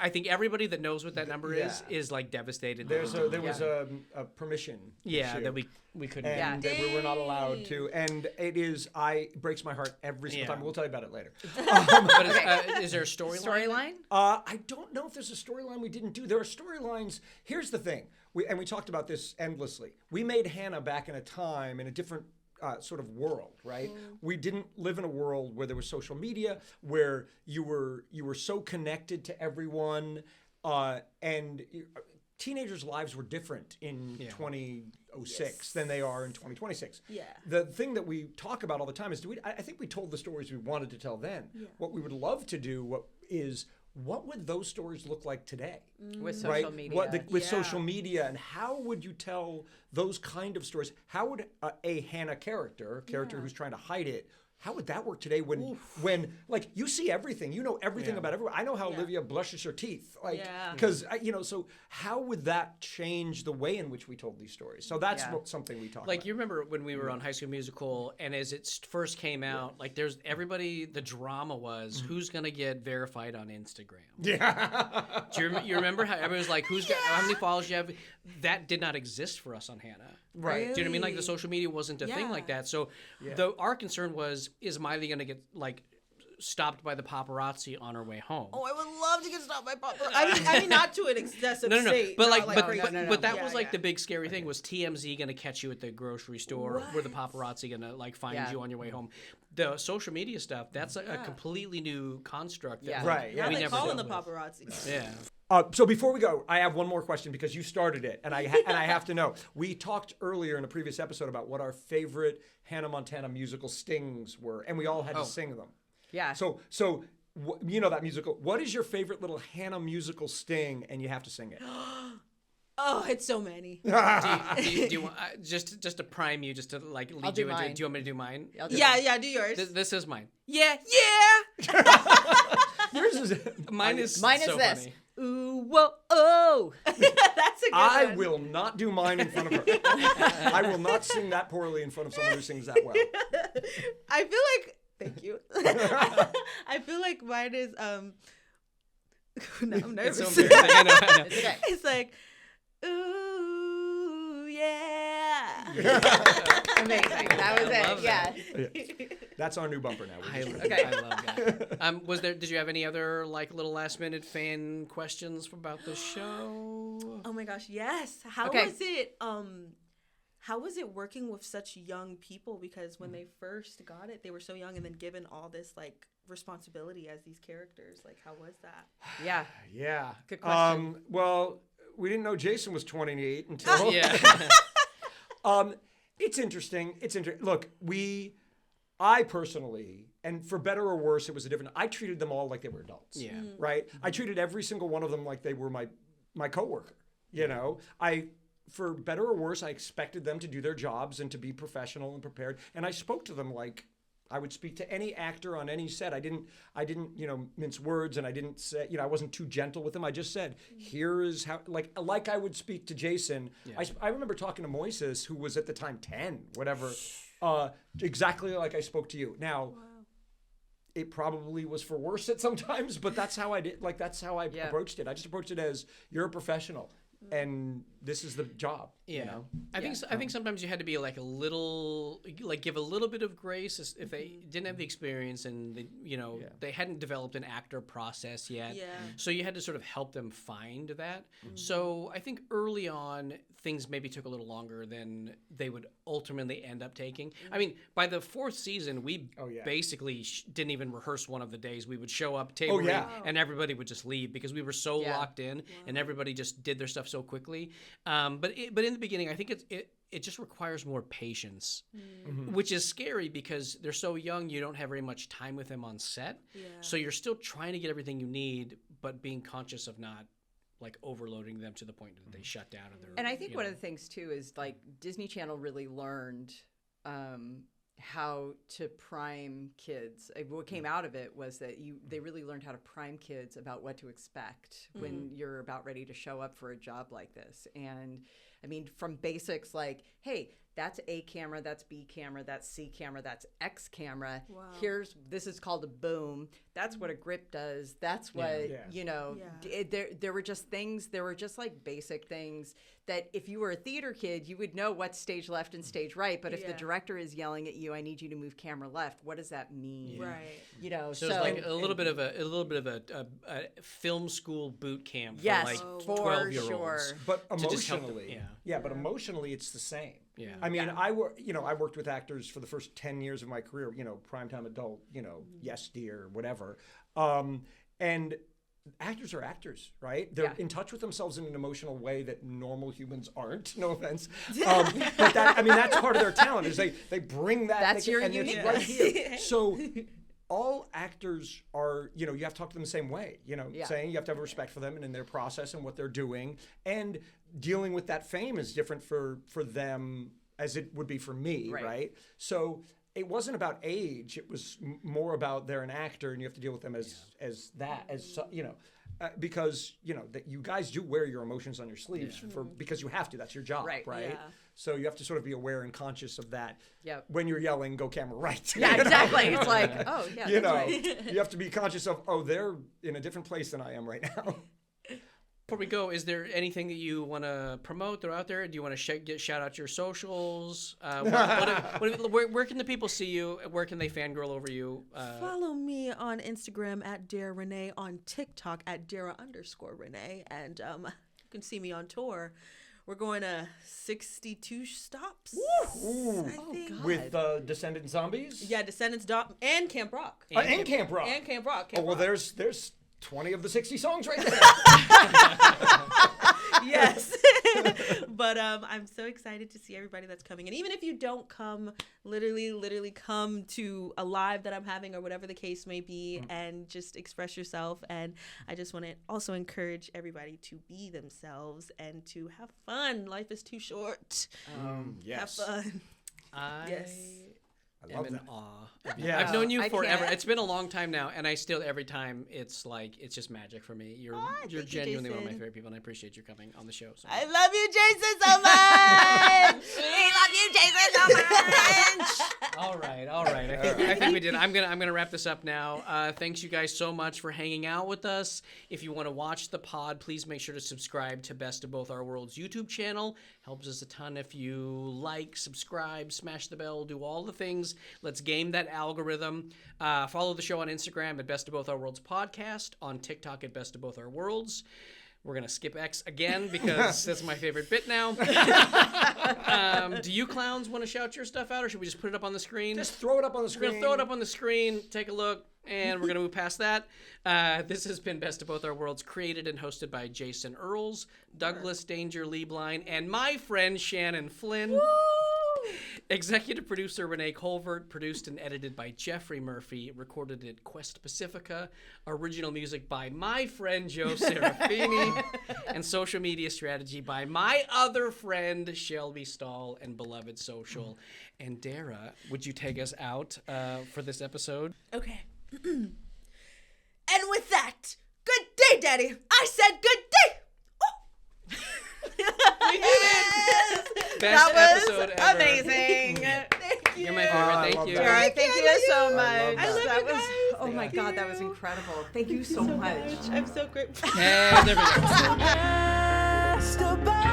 I think everybody that knows what that number is like devastated. There was a permission issue. That we couldn't. And that we were not allowed to. And it breaks my heart every single time. We'll tell you about it later. But is there a storyline? I don't know if there's a storyline we didn't do. There are storylines. Here's the thing. We talked about this endlessly. We made Hannah back in a time in a different sort of world, right? We didn't live in a world where there was social media, where you were so connected to everyone, and teenagers' lives were different in 2006 than they are in 2026. Yeah. The thing that we talk about all the time is, I think we told the stories we wanted to tell then. Yeah. What we would love to do what would those stories look like today? With social media. With social media, and how would you tell those kind of stories? How would a Hannah character who's trying to hide it, how would that work today when like you see everything, you know everything about everyone? I know how Olivia blushes her teeth, because so how would that change the way in which we told these stories? So that's something we talk about. Like you remember when we were on High School Musical, and as it first came out, like there's everybody. The drama was who's gonna get verified on Instagram. Yeah. Do you remember how everybody was like, how many followers you have? That did not exist for us on Hannah. Right. Really? Do you know what I mean? Like the social media wasn't a thing like that. So our concern was, is Miley going to get like stopped by the paparazzi on her way home? Oh, I would love to get stopped by paparazzi. I mean, not to an excessive state. But not but that was like the big scary thing. Was TMZ going to catch you at the grocery store? Were the paparazzi going to like find you on your way home? The social media stuff, that's a completely new construct. That Now we they never calling dealt the with. paparazzi. Yeah. So before we go, I have one more question because you started it, and I have to know. We talked earlier in a previous episode about what our favorite Hannah Montana musical stings were, and we all had to sing them. Yeah. So you know that musical. What is your favorite little Hannah musical sting, and you have to sing it? Oh, it's so many. do you want just to prime you, just to like lead you into it? Do you want me to do mine? Do yours. This is mine. Yeah. Yours is mine is so this. Funny. Ooh, whoa, oh. That's a good one. I will not do mine in front of her. I will not sing that poorly in front of someone who sings that well. I feel like, thank you. I feel like mine is, now I'm nervous. It's so embarrassing. I know. It's okay. It's like, ooh, yeah. Amazing. That was it. Yeah. That's our new bumper now. I love that. Did you have any other like little last minute fan questions about the show? Oh my gosh, yes. How was it working with such young people? Because when they first got it, they were so young, and then given all this like responsibility as these characters. Like, how was that? Yeah. Yeah. Good question. Well, we didn't know Jason was 28 until. It's interesting. Look, I personally, and for better or worse, it was I treated them all like they were adults. Yeah. Right? I treated every single one of them like they were my coworker. You know? For better or worse, I expected them to do their jobs and to be professional and prepared. And I spoke to them like I would speak to any actor on any set. I didn't, mince words, and I didn't say, I wasn't too gentle with them. I just said, here is how, like I would speak to Jason. Yeah. I remember talking to Moises, who was at the time 10, whatever, exactly like I spoke to you. Now, it probably was for worse at sometimes, but that's how I did. Like, that's how I approached it. I just approached it as, you're a professional, and this is the job. Yeah, You know? I think sometimes you had to be like a little, like give a little bit of grace if they didn't have the experience and they, they hadn't developed an actor process yet. Yeah. So you had to sort of help them find that. So I think early on things maybe took a little longer than they would ultimately end up taking. I mean, by the 4th season, we basically didn't even rehearse one of the days. We would show up, table read, and everybody would just leave because we were so locked in, and everybody just did their stuff so quickly. But in the beginning, I think it just requires more patience, which is scary because they're so young. You don't have very much time with them on set, so you're still trying to get everything you need, but being conscious of not like overloading them to the point that they shut down. And I think one of the things too is like Disney Channel really learned how to prime kids. What came out of it was that they really learned how to prime kids about what to expect when you're about ready to show up for a job like this. And I mean, from basics like, hey, that's A camera, that's B camera, that's C camera, that's X camera. Wow. This is called a boom. That's what a grip does. That's what, there were just things, there were just like basic things that if you were a theater kid, you would know what's stage left and stage right. But if the director is yelling at you, I need you to move camera left, what does that mean? Right. So it's like a little bit of a film school boot camp for like 12-year-olds. Sure. But emotionally, but emotionally it's the same. Yeah. I mean, I worked with actors for the first 10 years of my career, primetime adult, Yes Dear, whatever. And actors are actors, right? They're in touch with themselves in an emotional way that normal humans aren't, no offense. But that's part of their talent is they bring that. That's your uniqueness. Right here. So all actors are, you have to talk to them the same way, saying you have to have respect for them and in their process and what they're doing. And dealing with that fame is different for them as it would be for me, right? So it wasn't about age. It was more about they're an actor and you have to deal with them as because, that you guys do wear your emotions on your sleeves because you have to. That's your job, right? Yeah. So you have to sort of be aware and conscious of that. Yep. When you're yelling, go camera right. Yeah, exactly. It's like, oh, yeah, you have to be conscious of, they're in a different place than I am right now. Before we go, is there anything that you want to promote? Throw out there? Do you want to shout out your socials? Where can the people see you? Where can they fangirl over you? Follow me on Instagram at Dara Reneé, on TikTok at Dara_Reneé, and you can see me on tour. We're going to 62 stops. Ooh. I think. With Descendants Zombies? Yeah, Descendants and Camp Rock. And Camp Rock. And Camp Rock. There's 20 of the 60 songs right there. Yes. But I'm so excited to see everybody that's coming. And even if you don't come, literally come to a live that I'm having or whatever the case may be and just express yourself. And I just want to also encourage everybody to be themselves and to have fun. Life is too short. Yes. Have fun. I'm in awe. I've known you forever. It's been a long time now, and I still every time it's just magic for me. You're genuinely one of my favorite people, and I appreciate you coming on the show. So I love you, Jason, so much. We love you, Jason, so much. All right. I think we did. I'm gonna wrap this up now. Thanks you guys so much for hanging out with us. If you want to watch the pod, please make sure to subscribe to Best of Both Our Worlds YouTube channel. Helps us a ton if you like, subscribe, smash the bell, do all the things. Let's game that algorithm. Follow the show on Instagram at Best of Both Our Worlds Podcast, on TikTok at Best of Both Our Worlds. We're going to skip X again because that's my favorite bit now. Do you clowns want to shout your stuff out, or should we just put it up on the screen? Just throw it up on the screen. We're going to throw it up on the screen. Take a look. And we're going to move past that. This has been Best of Both Our Worlds, created and hosted by Jason Earles, Douglas Danger Lieblein, and my friend Shannon Flynn. Woo! Executive producer Renee Colvert, produced and edited by Jeffrey Murphy, recorded at Quest Pacifica, original music by my friend Joe Serafini, and social media strategy by my other friend Shelby Stahl and Beloved Social. And Dara, would you take us out for this episode? Okay. And with that, good day, Daddy. I said good day. Oh. We did it. Best that was episode ever. Amazing. Thank you. You're my favorite. Thank you. All right, thank you so much. I love that you was. guys. Oh my God, that was incredible. Thank you so much. I'm so grateful. And there we go. Best of both